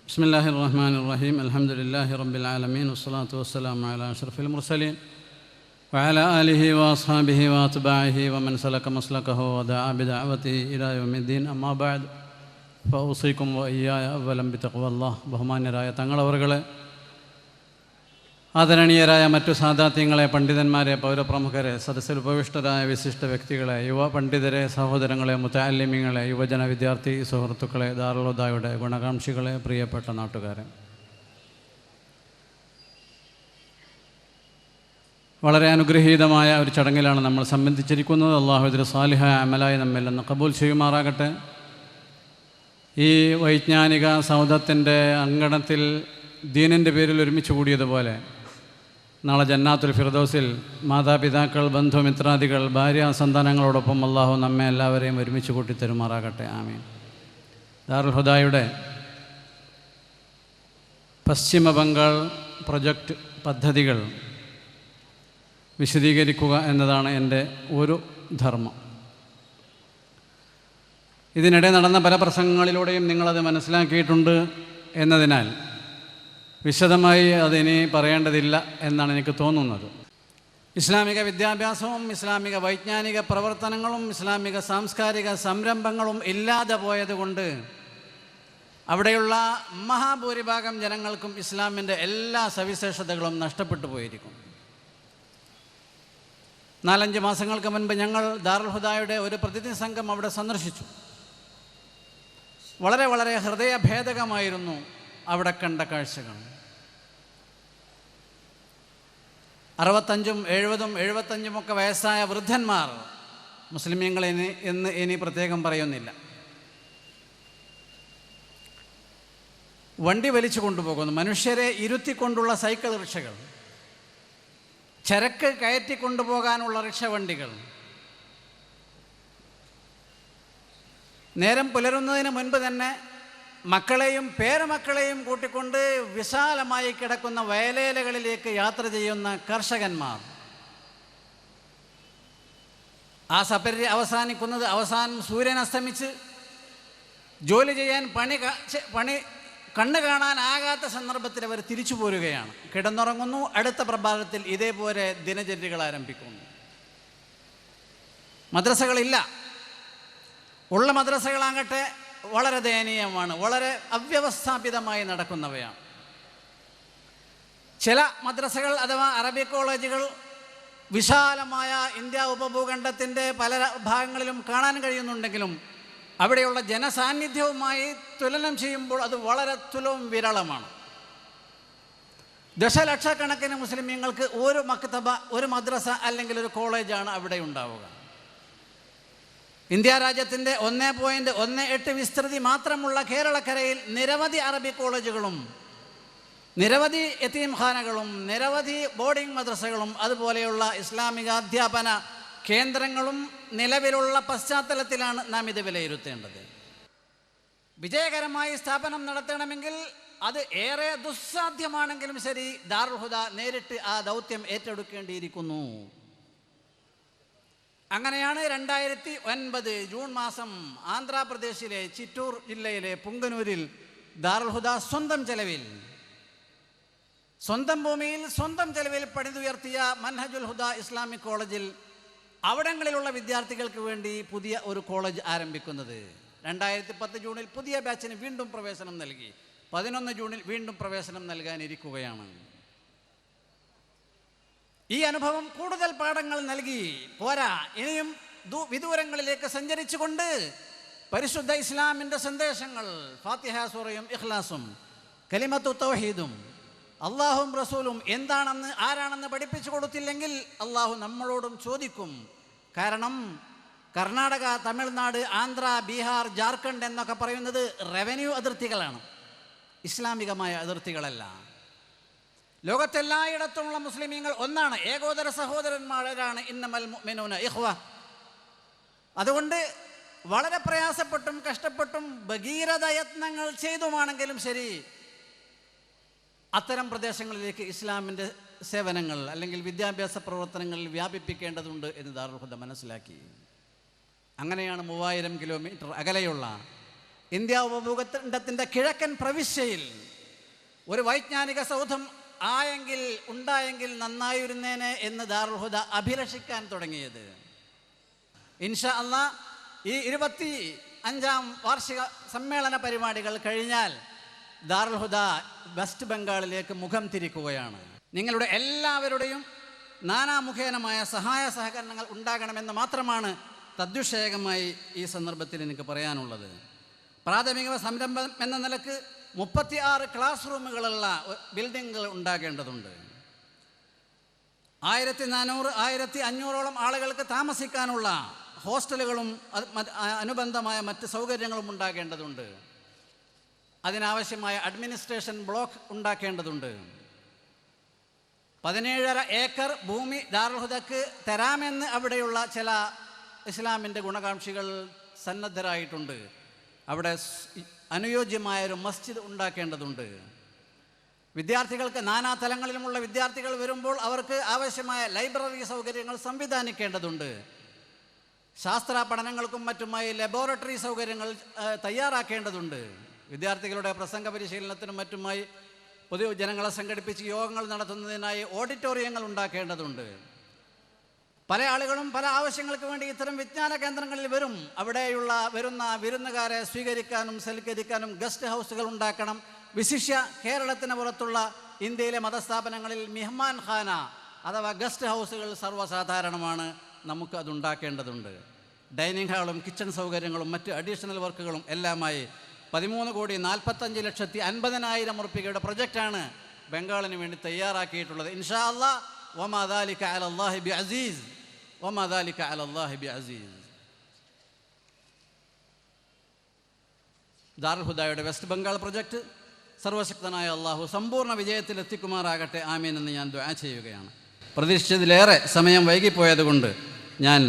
ബിസ്മില്ലാഹിർ റഹ്മാനിർ റഹീം. അൽഹംദുലില്ലാഹി റബ്ബിൽ ആലമീൻ വസ്സലാത്തു വസ്സലാമു അലാ അഷ്റഫിൽ മുർസലീൻ വഅലാ ആലിഹി വഅസ്ഹാബിഹി വഅത്ബാഇഹി വമൻ സലക മസ്ലകഹു വദഅ ബിദഅവതിഹി ഇലാ യൗമിദ്ദീൻ. അമ്മാ ബഅദ് ഫൗസിക്കും വഇയ്യായ അവ്വലൻ ബിതഖ്വല്ലാഹ്. ബഹുമാന്യരായ തങ്ങളവറുകളെ, ആദരണീയരായ മറ്റു സാദാത്യങ്ങളെ, പണ്ഡിതന്മാരെ, പൗരപ്രമുഖരെ, സദസ്സിൽ ഉപവിഷ്ടരായ വിശിഷ്ട വ്യക്തികളെ, യുവ പണ്ഡിതരെ, സഹോദരങ്ങളെ, മുതഅല്ലിമീങ്ങളെ, യുവജന വിദ്യാർത്ഥി സുഹൃത്തുക്കളെ, ദാറുൽ ഹുദായുടെ ഗുണകാംക്ഷികളെ, പ്രിയപ്പെട്ട നാട്ടുകാരെ, വളരെ അനുഗ്രഹീതമായ ഒരു ചടങ്ങിലാണ് നമ്മൾ സംബന്ധിച്ചിരിക്കുന്നത്. അള്ളാഹു ഇതിൽ സാലിഹായ അമലായി നമ്മിൽ നിന്ന് കബൂൽ ചെയ്യുമാറാകട്ടെ. ഈ വൈജ്ഞാനിക സൗധത്തിൻ്റെ അങ്കണത്തിൽ ദീനിൻ്റെ പേരിൽ ഒരുമിച്ച് കൂടിയതുപോലെ നാളെ ജന്നാത്തുൽ ഫിർദൗസിൽ മാതാപിതാക്കൾ, ബന്ധുമിത്രാദികൾ, ഭാര്യ സന്താനങ്ങളോടൊപ്പം അള്ളാഹു നമ്മെ എല്ലാവരെയും ഒരുമിച്ച് കൂട്ടിത്തരുമാറാകട്ടെ. ആമീൻ. ദാറുൽ ഹുദായുടെ പശ്ചിമ ബംഗാൾ പ്രൊജക്റ്റ് പദ്ധതികൾ വിശദീകരിക്കുക എന്നതാണ് എൻ്റെ ഒരു ധർമ്മം. ഇതിനിടെ നടന്ന പല പ്രസംഗങ്ങളിലൂടെയും നിങ്ങളത് മനസ്സിലാക്കിയിട്ടുണ്ട് എന്നതിനാൽ വിശദമായി അതിനി പറയേണ്ടതില്ല എന്നാണ് എനിക്ക് തോന്നുന്നത്. ഇസ്ലാമിക വിദ്യാഭ്യാസവും ഇസ്ലാമിക വൈജ്ഞാനിക പ്രവർത്തനങ്ങളും ഇസ്ലാമിക സാംസ്കാരിക സംരംഭങ്ങളും ഇല്ലാതെ പോയതുകൊണ്ട് അവിടെയുള്ള മഹാഭൂരിഭാഗം ജനങ്ങൾക്കും ഇസ്ലാമിൻ്റെ എല്ലാ സവിശേഷതകളും നഷ്ടപ്പെട്ടു പോയിരിക്കും. 4-5 മാസങ്ങൾക്ക് മുൻപ് ഞങ്ങൾ ദാറുൽ ഹുദായുടെ ഒരു പ്രതിനിധി സംഘം അവിടെ സന്ദർശിച്ചു. വളരെ വളരെ ഹൃദയഭേദകമായിരുന്നു അവിടെ കണ്ട കാഴ്ചകൾ. 65, 70, 75 വയസ്സായ വൃദ്ധന്മാർ, മുസ്ലിമീങ്ങൾ ഇനി പ്രത്യേകം പറയുന്നില്ല, വണ്ടി വലിച്ചു കൊണ്ടുപോകുന്നു. മനുഷ്യരെ ഇരുത്തിക്കൊണ്ടുള്ള സൈക്കിൾ റിക്ഷകൾ, ചരക്ക് കയറ്റിക്കൊണ്ടുപോകാനുള്ള റിക്ഷ വണ്ടികൾ, നേരം പുലരുന്നതിന് മുൻപ് തന്നെ മക്കളെയും പേരമക്കളെയും കൂട്ടിക്കൊണ്ട് വിശാലമായി കിടക്കുന്ന വയലേലകളിലേക്ക് യാത്ര ചെയ്യുന്ന കർഷകന്മാർ, ആ സപര്യ അവസാനിക്കുന്നത് അവസാനം സൂര്യൻ അസ്തമിച്ച് ജോലി ചെയ്യാൻ പണി കണ്ണ് കാണാനാകാത്ത സന്ദർഭത്തിൽ അവർ തിരിച്ചു പോരുകയാണ്. കിടന്നുറങ്ങുന്നു. അടുത്ത പ്രഭാതത്തിൽ ഇതേപോലെ ദിനചര്യകൾ ആരംഭിക്കുന്നു. മദ്രസകളില്ല. ഉള്ള മദ്രസകളാകട്ടെ വളരെ ദയനീയമാണ്, വളരെ അവ്യവസ്ഥാപിതമായി നടക്കുന്നവയാണ്. ചില മദ്രസകൾ അഥവാ അറബി കോളേജുകൾ വിശാലമായ ഇന്ത്യ ഉപഭൂഖണ്ഡത്തിൻ്റെ പല ഭാഗങ്ങളിലും കാണാൻ കഴിയുന്നുണ്ടെങ്കിലും അവിടെയുള്ള ജനസാന്നിധ്യവുമായി തുലനം ചെയ്യുമ്പോൾ അത് വളരെ തുലവും വിരളമാണ്. ദശലക്ഷക്കണക്കിന് മുസ്ലിമീങ്ങൾക്ക് ഒരു മക്തബ, ഒരു മദ്രസ അല്ലെങ്കിൽ ഒരു കോളേജാണ് അവിടെ ഉണ്ടാവുക. ഇന്ത്യ രാജ്യത്തിൻ്റെ 1.18 വിസ്തൃതി മാത്രമുള്ള കേരളക്കരയിൽ നിരവധി അറബി കോളേജുകളും നിരവധി യതീംഖാനകളും നിരവധി ബോർഡിംഗ് മദ്രസകളും അതുപോലെയുള്ള ഇസ്ലാമിക അധ്യാപന കേന്ദ്രങ്ങളും നിലവിലുള്ള പശ്ചാത്തലത്തിലാണ് നാം ഇത് വിലയിരുത്തേണ്ടത്. വിജയകരമായി സ്ഥാപനം നടത്തണമെങ്കിൽ അത് ഏറെ ദുസ്സാധ്യമാണെങ്കിലും ശരി, ദാറുൽ ഹുദ നേരിട്ട് ആ ദൗത്യം ഏറ്റെടുക്കേണ്ടിയിരിക്കുന്നു. അങ്ങനെയാണ് 2009 ജൂൺ മാസം ആന്ധ്രാപ്രദേശിലെ ചിറ്റൂർ ജില്ലയിലെ പുങ്കനൂരിൽ ദാറുൽ ഹുദ സ്വന്തം ഭൂമിയിൽ സ്വന്തം ചെലവിൽ പണിതുയർത്തിയ മൻഹജുൽ ഹുദ ഇസ്ലാമിക് കോളേജിൽ അവിടങ്ങളിലുള്ള വിദ്യാർത്ഥികൾക്ക് വേണ്ടി പുതിയ ഒരു കോളേജ് ആരംഭിക്കുന്നത്. 2010 ജൂണിൽ പുതിയ ബാച്ചിന് വീണ്ടും പ്രവേശനം നൽകി. 11 ജൂണിൽ വീണ്ടും പ്രവേശനം നൽകാനിരിക്കുകയാണ്. ഈ അനുഭവം കൂടുതൽ പാഠങ്ങൾ നൽകി പോരാ, ഇനിയും വിദൂരങ്ങളിലേക്ക് സഞ്ചരിച്ചുകൊണ്ട് പരിശുദ്ധ ഇസ്ലാമിൻ്റെ സന്ദേശങ്ങൾ, ഫാത്തിഹ സൂറയും ഇഖ്ലാസും കലിമത്തു തൗഹീദും അള്ളാഹും റസൂലും എന്താണെന്ന് ആരാണെന്ന് പഠിപ്പിച്ചു കൊടുത്തില്ലെങ്കിൽ അള്ളാഹു നമ്മളോടും ചോദിക്കും. കാരണം കർണാടക, തമിഴ്നാട്, ആന്ധ്ര, ബീഹാർ, ജാർഖണ്ഡ് എന്നൊക്കെ പറയുന്നത് റവന്യൂ അതിർത്തികളാണ്, ഇസ്ലാമികമായ അതിർത്തികളല്ല. ലോകത്തെല്ലായിടത്തുമുള്ള മുസ്ലിമീങ്ങൾ ഒന്നാണ്, ഏകോദര സഹോദരന്മാരാണ്. ഇന്നമൽ മുഅ്മിനൂന ഇഖ്വ. അതുകൊണ്ട് വളരെ പ്രയാസപ്പെട്ടും കഷ്ടപ്പെട്ടും ഭഗീരഥ യത്നങ്ങൾ ചെയ്തുമാണെങ്കിലും ശരി, അത്തരം പ്രദേശങ്ങളിലേക്ക് ഇസ്ലാമിൻ്റെ സേവനങ്ങൾ അല്ലെങ്കിൽ വിദ്യാഭ്യാസ പ്രവർത്തനങ്ങളിൽ വ്യാപിപ്പിക്കേണ്ടതുണ്ട് എന്ന് ദാറുൽ ഹുദ മനസ്സിലാക്കി. അങ്ങനെയാണ് 3000 കിലോമീറ്റർ അകലെയുള്ള ഇന്ത്യ ഉപഭൂഖണ്ഡത്തിൻ്റെ കിഴക്കൻ പ്രവിശ്യയിൽ ഒരു വൈജ്ഞാനിക സൗധം ഉണ്ടായെങ്കിൽ നന്നായിരുന്നേനെ എന്ന് ദാറുൽ ഹുദ അഭിലഷിക്കാൻ തുടങ്ങിയത്. ഇൻഷാ അല്ലാഹ് ഈ 25ാം വാർഷിക സമ്മേളന പരിപാടികൾ കഴിഞ്ഞാൽ ദാറുൽ ഹുദ വെസ്റ്റ് ബംഗാളിലേക്ക് മുഖം തിരിക്കുകയാണ്. നിങ്ങളുടെ എല്ലാവരുടെയും നാനാമുഖേനമായ സഹായ സഹകരണങ്ങൾ ഉണ്ടാകണമെന്ന് മാത്രമാണ് തദ്വിഷയകമായി ഈ സന്ദർഭത്തിൽ എനിക്ക് പറയാനുള്ളത്. പ്രാഥമിക സംരംഭം എന്ന നിലക്ക് 36 ക്ലാസ് റൂമുകളുള്ള ബിൽഡിങ്ങുകൾ ഉണ്ടാകേണ്ടതുണ്ട്. 1400-1500ഓളം ആളുകൾക്ക് താമസിക്കാനുള്ള ഹോസ്റ്റലുകളും അനുബന്ധമായ മറ്റ് സൗകര്യങ്ങളും ഉണ്ടാകേണ്ടതുണ്ട്. അതിനാവശ്യമായ അഡ്മിനിസ്ട്രേഷൻ ബ്ലോക്ക് ഉണ്ടാക്കേണ്ടതുണ്ട്. 17.5 ഏക്കർ ഭൂമി ദാറുൽ ഹുദക്ക് തരാമെന്ന് അവിടെയുള്ള ചില ഇസ്ലാമിൻ്റെ ഗുണകാംക്ഷികൾ സന്നദ്ധരായിട്ടുണ്ട്. അവിടെ അനുയോജ്യമായൊരു മസ്ജിദ് ഉണ്ടാക്കേണ്ടതുണ്ട്. വിദ്യാർത്ഥികൾക്ക് നാനാതലങ്ങളിലുമുള്ള വിദ്യാർത്ഥികൾ വരുമ്പോൾ അവർക്ക് ആവശ്യമായ ലൈബ്രറി സൗകര്യങ്ങൾ സംവിധാനിക്കേണ്ടതുണ്ട്. ശാസ്ത്ര പഠനങ്ങൾക്കും മറ്റുമായി ലബോറട്ടറി സൗകര്യങ്ങൾ തയ്യാറാക്കേണ്ടതുണ്ട്. വിദ്യാർത്ഥികളുടെ പ്രസംഗ പരിശീലനത്തിനും മറ്റുമായി പൊതുജനങ്ങളെ സംഘടിപ്പിച്ച് യോഗങ്ങൾ നടത്തുന്നതിനായി ഓഡിറ്റോറിയങ്ങൾ ഉണ്ടാക്കേണ്ടതുണ്ട്. പല ആളുകളും പല ആവശ്യങ്ങൾക്ക് വേണ്ടി ഇത്തരം വിജ്ഞാന കേന്ദ്രങ്ങളിൽ വരും. വരുന്ന വിരുന്നുകാരെ സ്വീകരിക്കാനും സൽക്കരിക്കാനും ഗസ്റ്റ് ഹൗസുകൾ ഉണ്ടാക്കണം. വിശിഷ്യ കേരളത്തിന് പുറത്തുള്ള ഇന്ത്യയിലെ മതസ്ഥാപനങ്ങളിൽ മെഹ്മാൻ ഖാന അഥവാ ഗസ്റ്റ് ഹൗസുകൾ സർവ്വസാധാരണമാണ്. നമുക്ക് അതുണ്ടാക്കേണ്ടതുണ്ട്. ഡൈനിങ് ഹാളും കിച്ചൺ സൗകര്യങ്ങളും മറ്റ് അഡീഷണൽ വർക്കുകളും എല്ലാമായി 13,45,50,000 ഉറുപ്പികയുടെ പ്രൊജക്റ്റാണ് ബംഗാളിന് വേണ്ടി തയ്യാറാക്കിയിട്ടുള്ളത്. ഇൻഷാ അല്ലാഹ് വമാ ദാലിക അലല്ലാഹി ബിഅസീസ്, വമാ ദാലിക അലല്ലാഹി ബിഅസീസ്. ദാറുൽ ഹുദയുടെ വെസ്റ്റ് ബംഗാൾ പ്രൊജക്റ്റ് സർവശക്തനായ അള്ളാഹു സമ്പൂർണ്ണ വിജയത്തിലെത്തിക്കുമാറാകട്ടെ. ആമീൻ എന്ന് ഞാൻ ദുആ ചെയ്യുകയാണ്. പ്രതീക്ഷിച്ചതിലേറെ സമയം വൈകിപ്പോയതുകൊണ്ട് ഞാൻ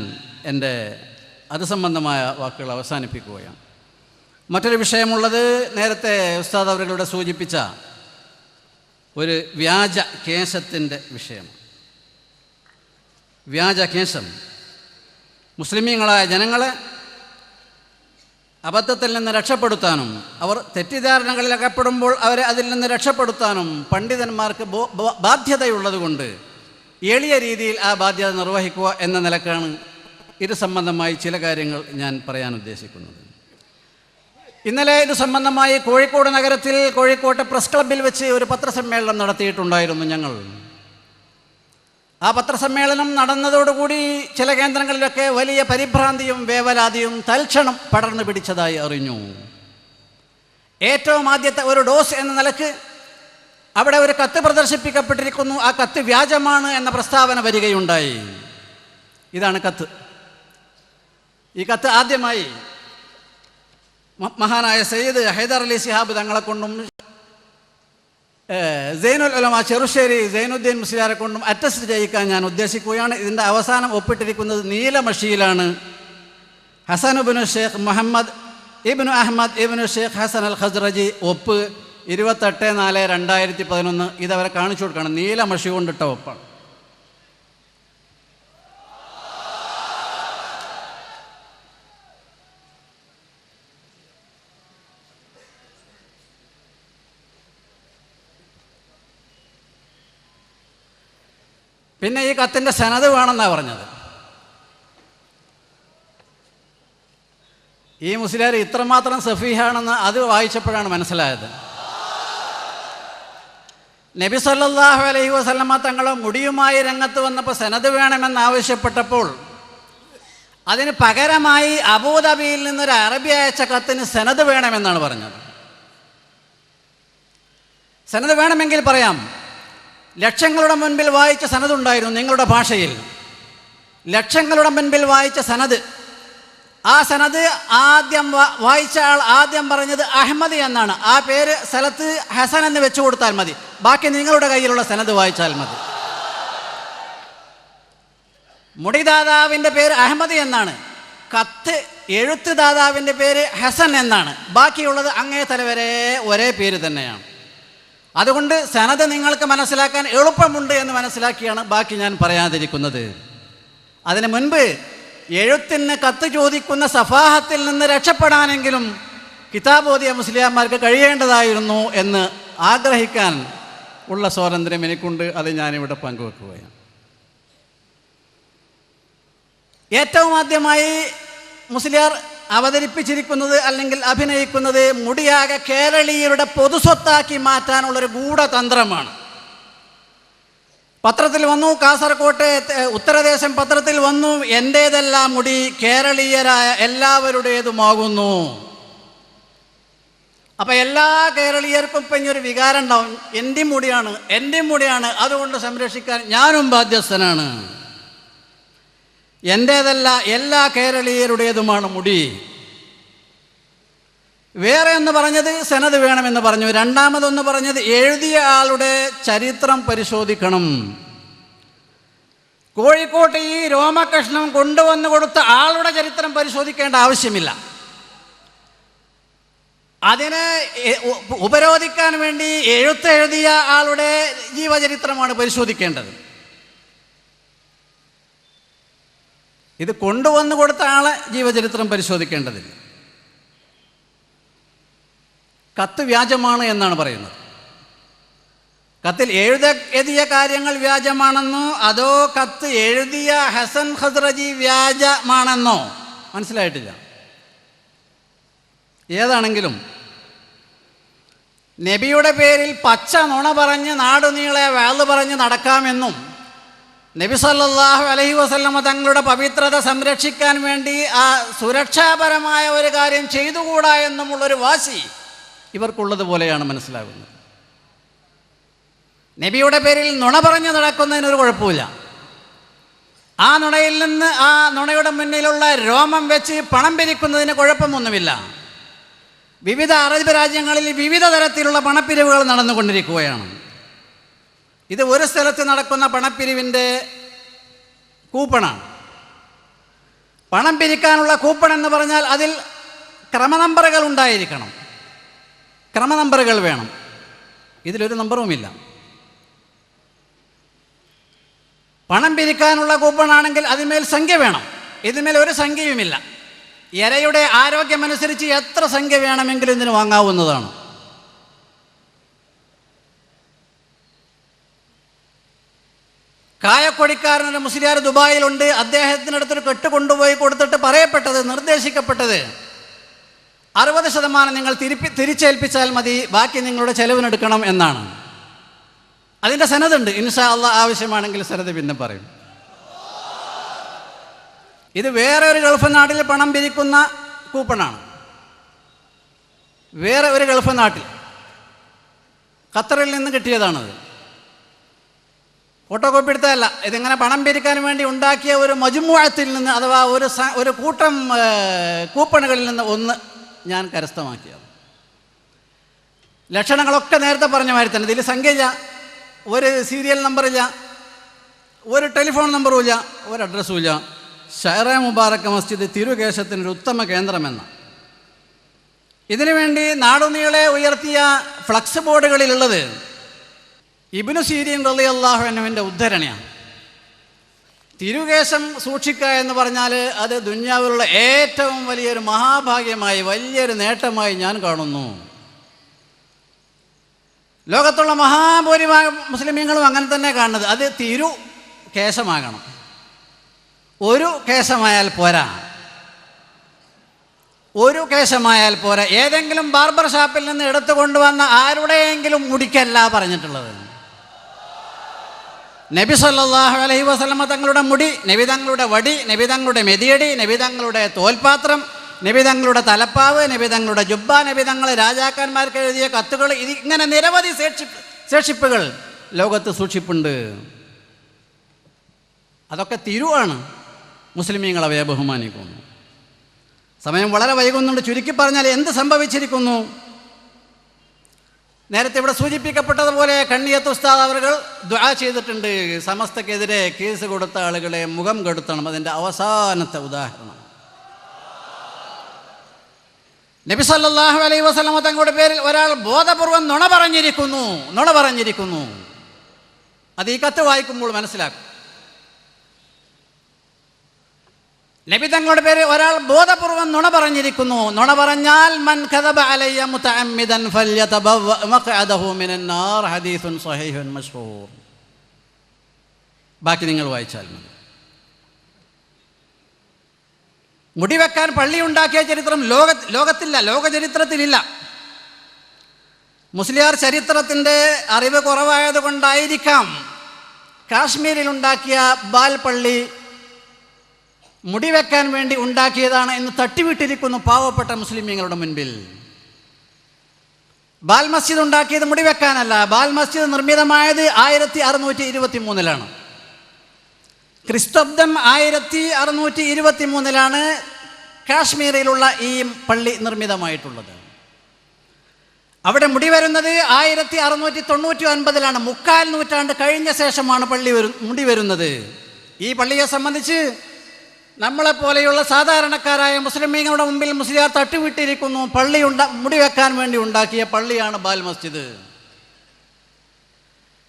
എൻ്റെ അത് സംബന്ധമായ വാക്കുകൾ അവസാനിപ്പിക്കുകയാണ്. മറ്റൊരു വിഷയമുള്ളത് നേരത്തെ ഉസ്താദ് അവരുടെ സൂചിപ്പിച്ച ഒരു വ്യാജ കേശത്തിൻ്റെ വിഷയം. വ്യാജ കേശം മുസ്ലിമീങ്ങളായ ജനങ്ങളെ അബദ്ധത്തിൽ നിന്ന് രക്ഷപ്പെടുത്താനും അവർ തെറ്റിദ്ധാരണകളിൽ അകപ്പെടുമ്പോൾ അവരെ അതിൽ നിന്ന് രക്ഷപ്പെടുത്താനും പണ്ഡിതന്മാർക്ക് ബാധ്യതയുള്ളതുകൊണ്ട് എളിയ രീതിയിൽ ആ ബാധ്യത നിർവഹിക്കുക എന്ന നിലക്കാണ് ഇത് സംബന്ധമായി ചില കാര്യങ്ങൾ ഞാൻ പറയാൻ ഉദ്ദേശിക്കുന്നത്. ഇന്നലെ ഇത് സംബന്ധമായി കോഴിക്കോട് നഗരത്തിൽ കോഴിക്കോട്ടെ പ്രസ് ക്ലബ്ബിൽ വെച്ച് ഒരു പത്രസമ്മേളനം നടത്തിയിട്ടുണ്ടായിരുന്നു ഞങ്ങൾ. ആ പത്രസമ്മേളനം നടന്നതോടുകൂടി ചില കേന്ദ്രങ്ങളിലൊക്കെ വലിയ പരിഭ്രാന്തിയും വേവലാതിയും തൽക്ഷണം പടർന്നു പിടിച്ചതായി അറിഞ്ഞു. ഏറ്റവും ആദ്യത്തെ ഒരു ഡോസ് എന്ന നിലക്ക് അവിടെ ഒരു കത്ത് പ്രദർശിപ്പിക്കപ്പെട്ടിരിക്കുന്നു. ആ കത്ത് വ്യാജമാണ് എന്ന പ്രസ്താവന വരികയുണ്ടായി. ഇതാണ് കത്ത്. ഈ കത്ത് ആദ്യമായി മഹാനായ സയ്യിദ് ഹൈദർ അലി ശിഹാബ് തങ്ങളെ കൊണ്ടും സൈനുൽ ഉലമ ചെറുശ്ശേരി സൈനുദ്ദീൻ മുസ്ലിയാരെ കൊണ്ടും അറ്റസ്റ്റ് ചെയ്യിക്കാൻ ഞാൻ ഉദ്ദേശിക്കുകയാണ്. ഇതിൻ്റെ അവസാനം ഒപ്പിട്ടിരിക്കുന്നത് നീലമഷിയിലാണ്. ഹസൻ ഇബ്നു ഷെയ്ഖ് മുഹമ്മദ് ഇബ്നു അഹമ്മദ് ഇബ്നു ഷെയ്ഖ് ഹസൻ അൽ ഖസ്റജി, ഒപ്പ് 28/4/2011. ഇതവരെ കാണിച്ചു കൊടുക്കണം. നീലമഷി കൊണ്ടിട്ട ഒപ്പാണ്. പിന്നെ ഈ കത്തിൻ്റെ സനത് വേണമെന്നാണ് പറഞ്ഞത്. ഈ മുസ്ലിയാർ ഇത്രമാത്രം സഫീഹാണെന്ന് അത് വായിച്ചപ്പോഴാണ് മനസ്സിലായത്. നബി സല്ലല്ലാഹു അലൈഹി വസല്ലമ തങ്ങൾ മുടിയുമായി രംഗത്ത് വന്നപ്പോൾ സനത് വേണമെന്നാവശ്യപ്പെട്ടപ്പോൾ അതിന് പകരമായി അബൂദാബിയിൽ നിന്നൊരു അറബി അയച്ച കത്തിന് സനത് വേണമെന്നാണ് പറഞ്ഞത്. സനത് വേണമെങ്കിൽ പറയാം. ലക്ഷങ്ങളുടെ മുൻപിൽ വായിച്ച സനതുണ്ടായിരുന്നു നിങ്ങളുടെ ഭാഷയിൽ. ലക്ഷങ്ങളുടെ മുൻപിൽ വായിച്ച സനത്. ആ സനത് ആദ്യം വായിച്ച ആൾ ആദ്യം പറഞ്ഞത് അഹമ്മദ് എന്നാണ്. ആ പേര് സ്ഥലത്ത് ഹസൻ എന്ന് വെച്ചു കൊടുത്താൽ മതി. ബാക്കി നിങ്ങളുടെ കയ്യിലുള്ള സനത് വായിച്ചാൽ മതി. മുടിദാതാവിൻ്റെ പേര് അഹമ്മദ് എന്നാണ്. കത്ത് എഴുത്ത് ദാതാവിൻ്റെ പേര് ഹസൻ എന്നാണ്. ബാക്കിയുള്ളത് അങ്ങേ തലവരെ ഒരേ പേര് തന്നെയാണ്. അതുകൊണ്ട് സനത് നിങ്ങൾക്ക് മനസ്സിലാക്കാൻ എളുപ്പമുണ്ട് എന്ന് മനസ്സിലാക്കിയാണ് ബാക്കി ഞാൻ പറയാതിരിക്കുന്നത്. അതിനു മുൻപ് എഴുത്തിന് കത്ത് ചോദിക്കുന്ന സഫാഹത്തിൽ നിന്ന് രക്ഷപ്പെടാനെങ്കിലും കിതാബ് ഓതിയ മുസ്ലിയാന്മാർക്ക് കഴിയേണ്ടതായിരുന്നു എന്ന് ആഗ്രഹിക്കാൻ ഉള്ള സ്വാതന്ത്ര്യം എനിക്കുണ്ട്. അത് ഞാനിവിടെ പങ്കുവെക്കുകയാണ്. ഏറ്റവും ആദ്യമായി മുസ്ലിയാർ അവതരിപ്പിച്ചിരിക്കുന്നത് അല്ലെങ്കിൽ അഭിനയിക്കുന്നത് മുടിയാകെ കേരളീയരുടെ പൊതുസ്വത്താക്കി മാറ്റാനുള്ളൊരു ഗൂഢതന്ത്രമാണ്. പത്രത്തിൽ വന്നു, കാസർകോട്ടെ ഉത്തരദേശം പത്രത്തിൽ വന്നു, എൻ്റേതെല്ലാം മുടി കേരളീയരായ എല്ലാവരുടേതുമാകുന്നു. അപ്പം എല്ലാ കേരളീയർക്കും ഇപ്പം ഇനിയൊരു വികാരം ഉണ്ടാവും. എൻ്റെ മുടിയാണ്, അതുകൊണ്ട് സംരക്ഷിക്കാൻ ഞാനും ബാധ്യസ്ഥനാണ്. എൻ്റേതല്ല, എല്ലാ കേരളീയരുടേതുമാണ് മുടി. വേറെ ഒന്ന് പറഞ്ഞത് സനത് വേണമെന്ന് പറഞ്ഞു. രണ്ടാമതൊന്ന് പറഞ്ഞത് എഴുതിയ ആളുടെ ചരിത്രം പരിശോധിക്കണം. കോഴിക്കോട്ട് ഈ രോമകഷ്ണം കൊണ്ടുവന്നു കൊടുത്ത ആളുടെ ചരിത്രം പരിശോധിക്കേണ്ട ആവശ്യമില്ല. അതിനെ ഉപരോധിക്കാൻ വേണ്ടി എഴുത്തെഴുതിയ ആളുടെ ജീവചരിത്രമാണ് പരിശോധിക്കേണ്ടത്. ഇത് കൊണ്ടുവന്നു കൊടുത്ത ആളെ ജീവചരിത്രം പരിശോധിക്കേണ്ടതില്ല. കത്ത് വ്യാജമാണ് എന്നാണ് പറയുന്നത്. കത്തിൽ എഴുതിയ കാര്യങ്ങൾ വ്യാജമാണെന്നോ അതോ കത്ത് എഴുതിയ ഹസൻ ഖസ്റജി വ്യാജമാണെന്നോ മനസ്സിലായിട്ടില്ല. ഏതാണെങ്കിലും നബിയുടെ പേരിൽ പച്ച നുണ പറഞ്ഞ് നാടുനീളെ വാള് പറഞ്ഞ് നടക്കാമെന്നും നബി സല്ലല്ലാഹു അലൈഹി വസല്ലമ തങ്ങളുടെ പവിത്രത സംരക്ഷിക്കാൻ വേണ്ടി ആ സുരക്ഷാപരമായ ഒരു കാര്യം ചെയ്തുകൂടാ എന്നുമുള്ളൊരു വാശി ഇവർക്കുള്ളതുപോലെയാണ് മനസ്സിലാകുന്നത്. നബിയുടെ പേരിൽ നുണ പറഞ്ഞ് നടക്കുന്നതിനൊരു കുഴപ്പമില്ല. ആ നുണയിൽ നിന്ന് ആ നുണയുടെ മുന്നിലുള്ള രോമം വെച്ച് പണം പിരിക്കുന്നതിന് കുഴപ്പമൊന്നുമില്ല. വിവിധ അറബ് രാജ്യങ്ങളിൽ വിവിധ തരത്തിലുള്ള പണപ്പിരിവുകൾ നടന്നുകൊണ്ടിരിക്കുകയാണ്. ഇത് ഒരു സ്ഥലത്ത് നടക്കുന്ന പണപ്പിരിവിൻ്റെ കൂപ്പണാണ്. പണം പിരിക്കാനുള്ള കൂപ്പൺ എന്ന് പറഞ്ഞാൽ അതിൽ ക്രമനമ്പറുകൾ ഉണ്ടായിരിക്കണം, ക്രമനമ്പറുകൾ വേണം. ഇതിലൊരു നമ്പറുമില്ല. പണം പിരിക്കാനുള്ള കൂപ്പണാണെങ്കിൽ അതിന്മേൽ സംഖ്യ വേണം, ഇതിന്മേൽ ഒരു സംഖ്യയുമില്ല. ഇരയുടെ ആരോഗ്യമനുസരിച്ച് എത്ര സംഖ്യ വേണമെങ്കിലും ഇതിന് വാങ്ങാവുന്നതാണ്. കായക്കൊടിക്കാരനൊരു മുസ്ലിയാർ ദുബായിലുണ്ട്. അദ്ദേഹത്തിനടുത്തൊരു കെട്ട് കൊണ്ടുപോയി കൊടുത്തിട്ട് പറയപ്പെട്ടത്, നിർദ്ദേശിക്കപ്പെട്ടത് 60% നിങ്ങൾ തിരിച്ചേൽപ്പിച്ചാൽ മതി, ബാക്കി നിങ്ങളുടെ ചെലവിനെടുക്കണം എന്നാണ്. അതിൻ്റെ സനതുണ്ട്. ഇൻഷാ അല്ലാഹ് ആവശ്യമാണെങ്കിൽ സനത് പിന്നെ പറയും. ഇത് വേറെ ഒരു ഗൾഫ് നാട്ടിൽ പണം പിരിക്കുന്ന കൂപ്പണാണ്. വേറെ ഒരു ഗൾഫ് നാട്ടിൽ ഖത്തറിൽ നിന്ന് കിട്ടിയതാണത്. Photo copy എടുത്തതല്ല. ഇതിങ്ങനെ പണം പിരിക്കാൻ വേണ്ടി ഉണ്ടാക്കിയ ഒരു മജ്മുഅത്തിൽ നിന്ന്, അഥവാ ഒരു കൂട്ടം കൂപ്പണുകളിൽ നിന്ന് ഒന്ന് ഞാൻ കരസ്ഥമാക്കിയത്. ലക്ഷണങ്ങളൊക്കെ നേരത്തെ പറഞ്ഞ മാതിരി തന്നെ. ഇതിൽ സംഖ്യയില്ല, ഒരു സീരിയൽ നമ്പറില്ല, ഒരു ടെലിഫോൺ നമ്പറും ഇല്ല, ഒരു അഡ്രസ്സും ഇല്ല. ഷൈറ മുബാറക്ക് മസ്ജിദ് തിരുകേശത്തിനൊരു ഉത്തമ കേന്ദ്രമെന്ന. ഇതിനുവേണ്ടി നാടുനീളെ ഉയർത്തിയ ഫ്ലക്സ് ബോർഡുകളിലുള്ളത് ഇബ്നു സീരീൻ റളിയല്ലാഹു അൻഹുവിൻ്റെ ഉദ്ധരണിയാണ്. തിരുകേശം സൂക്ഷിക്കുക എന്ന് പറഞ്ഞാൽ അത് ദുനിയാവിലുള്ള ഏറ്റവും വലിയൊരു മഹാഭാഗ്യമായി, വലിയൊരു നേട്ടമായി ഞാൻ കാണുന്നു. ലോകത്തുള്ള മഹാഭൂരിഭാഗം മുസ്ലിമീങ്ങളും അങ്ങനെ തന്നെ കാണുന്നത്. അത് തിരു കേശമാകണം. ഒരു കേശമായാൽ പോരാ, ഒരു കേശമായാൽ പോരാ. ഏതെങ്കിലും ബാർബർ ഷാപ്പിൽ നിന്ന് എടുത്തു കൊണ്ടുവന്ന ആരുടെയെങ്കിലും മുടിക്കല്ല പറഞ്ഞിട്ടുള്ളത്. നബി സല്ലല്ലാഹു അലൈഹി വസല്ലമ തങ്ങളുടെ മുടി, നബി തങ്ങളുടെ വടി, നബി തങ്ങളുടെ മെതിയടി, നബി തങ്ങളുടെ തോൽപാത്രം, നബി തങ്ങളുടെ തലപ്പാവ്, നബി തങ്ങളുടെ ജുബ്ബ, നബി തങ്ങൾ രാജാക്കന്മാർക്ക് എഴുതിയ കത്തുകൾ, ഇങ്ങനെ നിരവധി ശേഷിപ്പുകൾ ലോകത്ത് സൂക്ഷിപ്പുണ്ട്. അതൊക്കെ തിരുവാണ്. മുസ്ലിമീങ്ങൾ അവയെ ബഹുമാനിക്കുന്നു. സമയം വളരെ വൈകുന്നുണ്ട്. ചുരുക്കി പറഞ്ഞാൽ എന്ത് സംഭവിച്ചിരിക്കുന്നു? നേരത്തെ ഇവിടെ സൂചിപ്പിക്കപ്പെട്ടതുപോലെ കണ്ണിയത്ത് ഉസ്താദ് അവർ ദുആ ചെയ്തിട്ടുണ്ട്. സമസ്തക്കെതിരെ കേസ് കൊടുത്ത ആളുകളെ മുഖം കെടുത്തണം. അതിൻ്റെ അവസാനത്തെ ഉദാഹരണം നബി സല്ലല്ലാഹു അലൈഹി വസല്ലമ തങ്ങളുടെ പേരിൽ ഒരാൾ ബോധപൂർവം നുണ പറഞ്ഞിരിക്കുന്നു. അത് ഈ കത്ത് വായിക്കുമ്പോൾ മനസ്സിലാക്കും. നബി തങ്ങളുടെ പേര് ഒരാൾ ബോധപൂർവം നുണ പറഞ്ഞിരിക്കുന്നു. നുണ പറഞ്ഞാൽ മൻ കദബ അലയ്യ മുതഅമ്മിദൻ ഫല്യതബവ്വ മഖ്അദഹു മിനൻ നാർ. ഹദീസുൻ സ്വഹീഹുൻ മശ്ഹൂർ. ബാക്കി നിങ്ങൾ വായിച്ചാൽ മതി. മുടിവെക്കാൻ പള്ളി ഉണ്ടാക്കിയ ചരിത്രം ലോകത്തില്ല, ലോക ചരിത്രത്തിലില്ല. മുസ്ലിയാർ ചരിത്രത്തിൻ്റെ അറിവ് കുറവായത് കൊണ്ടായിരിക്കാം കാശ്മീരിൽ ഉണ്ടാക്കിയ ബാൽ പള്ളി മുടിവെക്കാൻ വേണ്ടി ഉണ്ടാക്കിയതാണ് എന്ന് തട്ടിവിട്ടിരിക്കുന്നു പാവപ്പെട്ട മുസ്ലിമീങ്ങളുടെ മുൻപിൽ. ബാൽ മസ്ജിദ് ഉണ്ടാക്കിയത് മുടിവെക്കാനല്ല. ബാൽ മസ്ജിദ് നിർമ്മിതമായത് 1623 ക്രിസ്തബ്ദം 1623 കാശ്മീരിലുള്ള ഈ പള്ളി നിർമ്മിതമായിട്ടുള്ളത്. അവിടെ മുടി വരുന്നത് 1699 മുക്കാൽ നൂറ്റാണ്ട് കഴിഞ്ഞ ശേഷമാണ് മുടി വരുന്നത്. ഈ പള്ളിയെ സംബന്ധിച്ച് നമ്മളെപ്പോലെയുള്ള സാധാരണക്കാരായ മുസ്ലിമീങ്ങളുടെ മുമ്പിൽ മുസ്ലിയാർ തട്ടിവിട്ടിരിക്കുന്നു. മുടി വെക്കാൻ വേണ്ടി ഉണ്ടാക്കിയ പള്ളിയാണ് ബാൽ മസ്ജിദ്.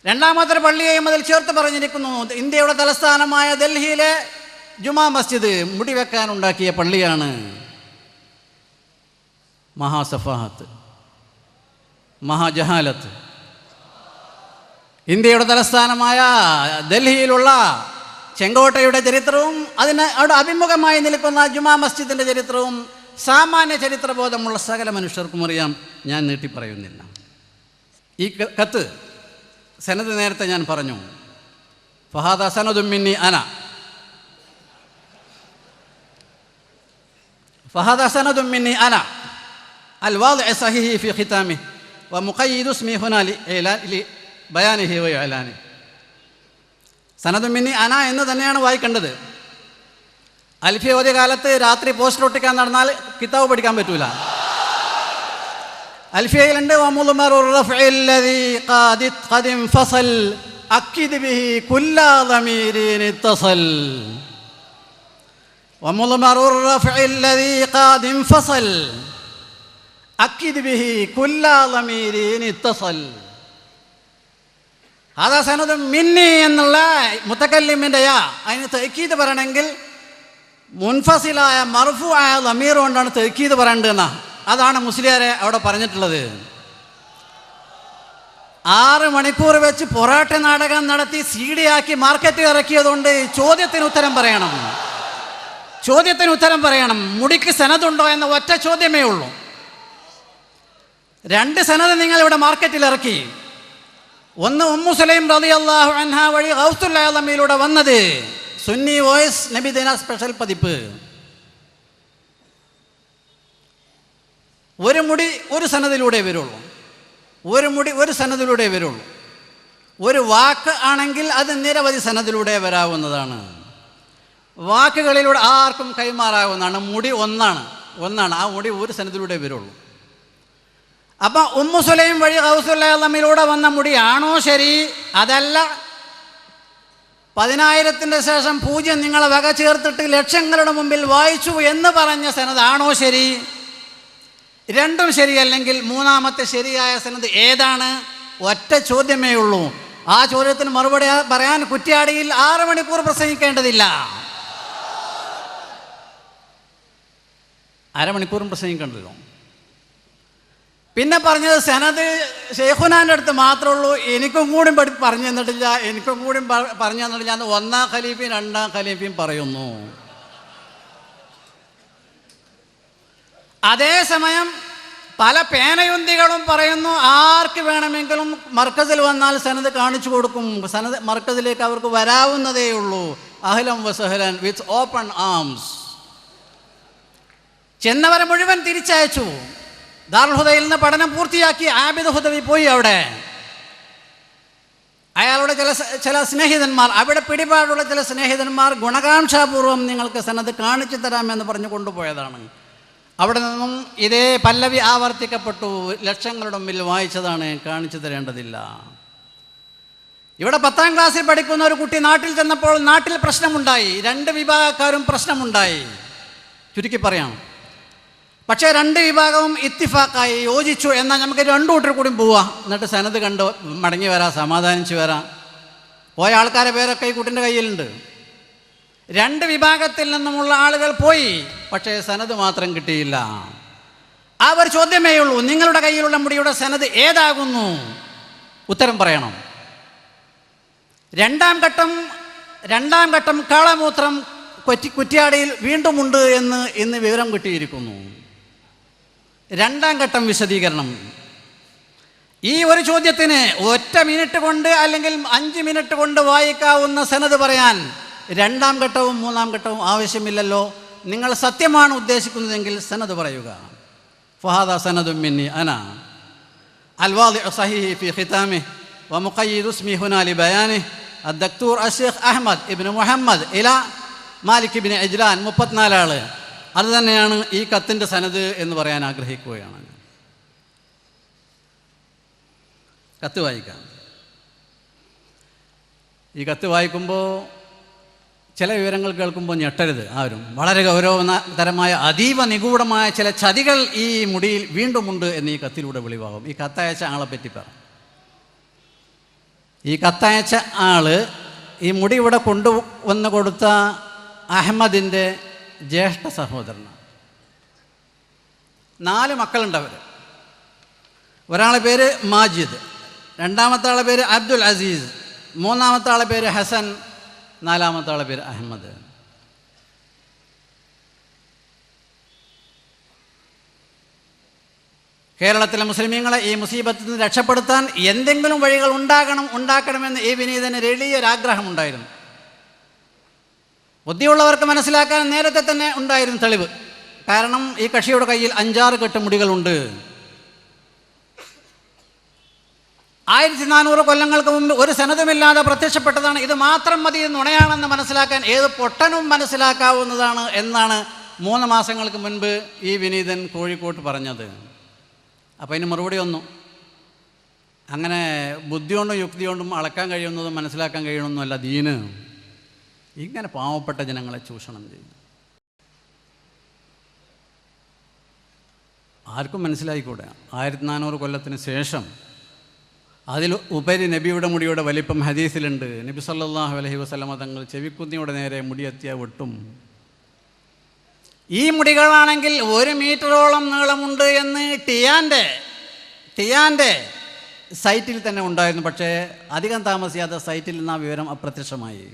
രണ്ടാമത്തെ പള്ളിയെയും അതിൽ ചേർത്ത് പറഞ്ഞിരിക്കുന്നു. ഇന്ത്യയുടെ തലസ്ഥാനമായ ഡൽഹിയിലെ ജുമാ മസ്ജിദ് മുടി വെക്കാൻ ഉണ്ടാക്കിയ പള്ളിയാണ്. മഹാസഫാഹത്ത്, മഹാജഹാലത്ത്. ഇന്ത്യയുടെ തലസ്ഥാനമായ ഡൽഹിയിലുള്ള ചെങ്കോട്ടയുടെ ചരിത്രവും അവിടെ അഭിമുഖമായി നിൽക്കുന്ന ജുമാ മസ്ജിദിൻ്റെ ചരിത്രവും സാമാന്യ ചരിത്രബോധമുള്ള സകല മനുഷ്യർക്കും അറിയാം. ഞാൻ നീട്ടിപ്പറയുന്നില്ല. ഈ കത്ത് സനദ് നേരത്തെ ഞാൻ പറഞ്ഞു. ഫഹാദ സനദും മിന്നി അന, ഫഹാദ സനദും മിന്നി അന അൽ വാദിഉ സഹീഹി ഫി ഖിതാമിഹി വമുഖയ്യിദു ഇസ്മി ഹുനാ ബയാനിഹി വഇലാനിഹി. സനദും മിന്നി അന എന്ന് തന്നെയാണ് വായിക്കേണ്ടത്. അൽഫിയ ഓതിയ കാലത്ത് രാത്രി പോസ്റ്റർ ഒട്ടിക്കാൻ നടന്നാൽ കിതാബ് പഠിക്കാൻ പറ്റൂല. അൽഫിയയിലുണ്ട് വമുദ്മറുർ റഫ്ഇൽ ലദീ ഖദ് ഇൻഫസൽ അക്കിദ് ബിഹി കുല്ലാ ളമീരിൻ ഇത്തസൽ. വമുദ്മറുർ റഫ്ഇൽ ലദീ ഖദ് ഇൻഫസൽ അക്കിദ് ബിഹി കുല്ലാ ലമീരിൻ ഇത്തസൽ. അതാ സനദ് മിന്നി എന്നുള്ള മുത്തക്കല്ലിമിൻ്റെ യാ അതിന് തഅക്കീദ് പറയണമെങ്കിൽ മുൻഫസിലായ മർഫൂആയ ലമീർ കൊണ്ടാണ് തഅക്കീദ് പറയേണ്ടതെന്നാ. അതാണ് മുസ്ലിയാരെ അവിടെ പറഞ്ഞിട്ടുള്ളത്. 6 മണിക്കൂർ വെച്ച് പൊറാട്ട നാടകം നടത്തി CD ആക്കി മാർക്കറ്റിൽ ഇറക്കിയതുകൊണ്ട് ചോദ്യത്തിന് ഉത്തരം പറയണം. ചോദ്യത്തിന് ഉത്തരം പറയണം. മുടിക്ക് സനതുണ്ടോ എന്ന ഒറ്റ ചോദ്യമേ ഉള്ളൂ. 2 സനത് നിങ്ങൾ ഇവിടെ മാർക്കറ്റിൽ ഇറക്കി. ഒന്ന് ഉമ്മു സുലൈം റളിയല്ലാഹു അൻഹ വഴി ഗൗസുൽ ആലമിലൂടെ വന്നത് സുന്നി വോയിസ് നബിദിന സ്പെഷ്യൽ പതിപ്പ്. ഒരു മുടി ഒരു സനദിലൂടെ വരുള്ളൂ. ഒരു മുടി ഒരു സനദിലൂടെ വരുള്ളൂ. ഒരു വാക്ക് ആണെങ്കിൽ അത് നിരവധി സനദിലൂടെ വരാവുന്നതാണ്. വാക്കുകളിലൂടെ ആർക്കും കൈമാറാവുന്നതാണ്. മുടി ഒന്നാണ്. ആ മുടി ഒരു സനദിലൂടെ വരുള്ളൂ. അപ്പം ഉമ്മു സുലൈം വഴി ഗൗസുൽ ആലമിലൂടെ വന്ന മുടിയാണോ ശരി? അതല്ല 10,000 ശേഷം 0 നിങ്ങളെ വക ചേർത്തിട്ട് ലക്ഷങ്ങളുടെ മുമ്പിൽ വായിച്ചു എന്ന് പറഞ്ഞ സനദാണോ ശരി? രണ്ടും ശരിയല്ലെങ്കിൽ മൂന്നാമത്തെ ശരിയായ സനദ് ഏതാണ്? ഒറ്റ ചോദ്യമേ ഉള്ളൂ. ആ ചോദ്യത്തിന് മറുപടി പറയാൻ കുറ്റ്യാടിയിൽ 6 മണിക്കൂർ പ്രസംഗിക്കേണ്ടതില്ല. അരമണിക്കൂറും പ്രസംഗിക്കേണ്ടല്ലോ. പിന്നെ പറഞ്ഞത് സനദ് ഷെയ്ഖുനാൻ്റെ അടുത്ത് മാത്രമേ ഉള്ളൂ. എനിക്കും കൂടി പറഞ്ഞു തന്നിട്ടില്ല എന്ന് 1-ാം ഖലീഫയും 2-ാം ഖലീഫയും പറയുന്നു. അതേസമയം പല പേനയുന്തികളും പറയുന്നു ആർക്ക് വേണമെങ്കിലും മർക്കസിൽ വന്നാൽ സനദ് കാണിച്ചു കൊടുക്കും. സനദ് മർക്കസിലേക്ക് അവർക്ക് വരാവുന്നതേ ഉള്ളൂ. അഹ്ലൻ വസഹ്ലൻ വിത്ത് ഓപ്പൺ ആംസ്. ചെന്നവരെ മുഴുവൻ തിരിച്ചയച്ചു. ദാറുൽ ഹുദയിൽ നിന്ന് പഠനം പൂർത്തിയാക്കി ആബിദ് ഹുദവി പോയി. അവിടെ അയാളുടെ ചില സ്നേഹിതന്മാർ, അവിടെ പിടിപാടുള്ള ചില സ്നേഹിതന്മാർ ഗുണകാംക്ഷാപൂർവം നിങ്ങൾക്ക് സനദ് കാണിച്ചു തരാമെന്ന് പറഞ്ഞു കൊണ്ടുപോയതാണ്. അവിടെ നിന്നും ഇതേ പല്ലവി ആവർത്തിക്കപ്പെട്ടു. ലക്ഷങ്ങളുടെ മുമ്പിൽ വായിച്ചതാണ്, കാണിച്ചു തരേണ്ടതില്ല. ഇവിടെ 10ാം ക്ലാസ്സിൽ പഠിക്കുന്ന ഒരു കുട്ടി നാട്ടിൽ ചെന്നപ്പോൾ നാട്ടിൽ പ്രശ്നമുണ്ടായി. 2 വിഭാഗക്കാരും പ്രശ്നമുണ്ടായി, ചുരുക്കി പറയാം. പക്ഷേ 2 വിഭാഗവും ഇത്തിഫാക്കായി യോജിച്ചു. എന്നാൽ നമുക്ക് 2 കൂട്ടർ കൂടി പോവാം, എന്നിട്ട് സനദ് കണ്ട് മടങ്ങി വരാം, സമാധാനിച്ച് വരാം. പോയ ആൾക്കാരെ പേരൊക്കെ ഈ കുട്ടിൻ്റെ കയ്യിലുണ്ട്. 2 വിഭാഗത്തിൽ നിന്നുമുള്ള ആളുകൾ പോയി, പക്ഷേ സനദ് മാത്രം കിട്ടിയില്ല. ആ ഒരു ചോദ്യമേ ഉള്ളൂ. നിങ്ങളുടെ കയ്യിലുള്ള മുടിയുടെ സനദ് ഏതാകുന്നു? ഉത്തരം പറയണം. 2-ാം ഘട്ടം കാളമൂത്രം കുറ്റ്യാടിയിൽ വീണ്ടുമുണ്ട് എന്ന് ഇന്ന് വിവരം കിട്ടിയിരിക്കുന്നു. 2-ാം ഘട്ടം വിശദീകരണം. ഈ ഒരു ചോദ്യത്തിന് 1 മിനിറ്റ് കൊണ്ട് അല്ലെങ്കിൽ 5 മിനിറ്റ് കൊണ്ട് വായിക്കാവുന്ന സനദ് പറയാൻ 2-ാം ഘട്ടവും 3-ാം ഘട്ടവും ആവശ്യമില്ലല്ലോ. നിങ്ങൾ സത്യമാണ് ഉദ്ദേശിക്കുന്നതെങ്കിൽ സനദ് പറയുക. ഫഹാദ സനദും മിന്നി അന അൽവാദിഉ സഹീഹി ഫി ഖിതാമിഹി വമുഖയ്യിദു ഇസ്മി ഹുനാ ലിബയാനിഹി അദ്ദക്തൂർ അശ്ശൈഖ് അഹ്മദ് ഇബ്നു മുഹമ്മദ് ഇലാ മാലിക് ഇബ്നു ഇജ്ലാൻ. 34 ആള്. അത് തന്നെയാണ് ഈ കത്തിൻ്റെ സനദ് എന്ന് പറയാൻ ആഗ്രഹിക്കുകയാണ്. കത്ത് വായിക്കാം. ഈ കത്ത് വായിക്കുമ്പോൾ ചില വിവരങ്ങൾ കേൾക്കുമ്പോൾ ഞെട്ടരുത് ആരും. വളരെ ഗൗരവതരമായ അതീവ നിഗൂഢമായ ചില ചതികൾ ഈ മുടിയിൽ വീണ്ടുമുണ്ട് എന്ന് ഈ കത്തിലൂടെ വെളിവാകും. ഈ കത്തയച്ച ആളെ പറ്റി പറ. ഈ കത്തയച്ച ആള് ഈ മുടി ഇവിടെ കൊണ്ടുവന്ന് കൊടുത്ത അഹമ്മദിൻ്റെ ജ്യേഷ്ഠ സഹോദരനാണ്. 4 മക്കളുണ്ട് അവർ. ഒരാളെ പേര് മാജിദ്, 2-ാമത്തെ ആളെ പേര് അബ്ദുൽ അസീസ്, 3-ാമത്തെ ആളെ പേര് ഹസൻ, 4-ാമത്തെ ആളെ പേര് അഹമ്മദ്. കേരളത്തിലെ മുസ്ലിമീങ്ങളെ ഈ മുസീബത്തിൽ നിന്ന് രക്ഷപ്പെടുത്താൻ എന്തെങ്കിലും വഴികൾ ഉണ്ടാക്കണമെന്ന് ഈ വിനീതന് വലിയൊരാഗ്രഹമുണ്ടായിരുന്നു. ബുദ്ധിയുള്ളവർക്ക് മനസ്സിലാക്കാൻ നേരത്തെ തന്നെ ഉണ്ടായിരുന്നു തെളിവ്. കാരണം ഈ കക്ഷിയുടെ കയ്യിൽ 5-6 കെട്ട് മുടികളുണ്ട്. 1400 കൊല്ലങ്ങൾക്ക് മുമ്പ് ഒരു സനദുമില്ലാതെ പ്രത്യക്ഷപ്പെട്ടതാണ്. ഇത് മാത്രം മതി നുണയാണെന്ന് മനസ്സിലാക്കാൻ ഏത് പൊട്ടനും മനസ്സിലാക്കാവുന്നതാണ് എന്നാണ് 3 മാസങ്ങൾക്ക് മുൻപ് ഈ വിനീതൻ കോഴിക്കോട്ട് പറഞ്ഞത്. അപ്പോൾ അതിന് മറുപടി ഒന്നു. അങ്ങനെ ബുദ്ധി കൊണ്ടും യുക്തി കൊണ്ടും അളക്കാൻ കഴിയുന്നതും മനസ്സിലാക്കാൻ കഴിയണമെന്നല്ല ദീന്. ഇങ്ങനെ പാവപ്പെട്ട ജനങ്ങളെ ചൂഷണം ചെയ്തു. ആർക്കും മനസ്സിലായിക്കൂടെ? 1400 കൊല്ലത്തിന് ശേഷം അതിൽ ഉപരി നബിയുടെ മുടിയുടെ വലിപ്പം ഹദീസിലുണ്ട്. നബി സല്ലല്ലാഹു അലൈഹി വസല്ലമ തങ്ങൾ ചെവിക്കുന്നിയുടെ നേരെ മുടിയെത്തിയ വെട്ടും. ഈ മുടികളാണെങ്കിൽ 1 മീറ്ററോളം നീളമുണ്ട് എന്ന് ടിയാൻ്റെ സൈറ്റിൽ തന്നെ ഉണ്ടായിരുന്നു. പക്ഷേ അധികം താമസിയാതെ സൈറ്റിൽ നിന്ന് ആ വിവരം അപ്രത്യക്ഷമായി,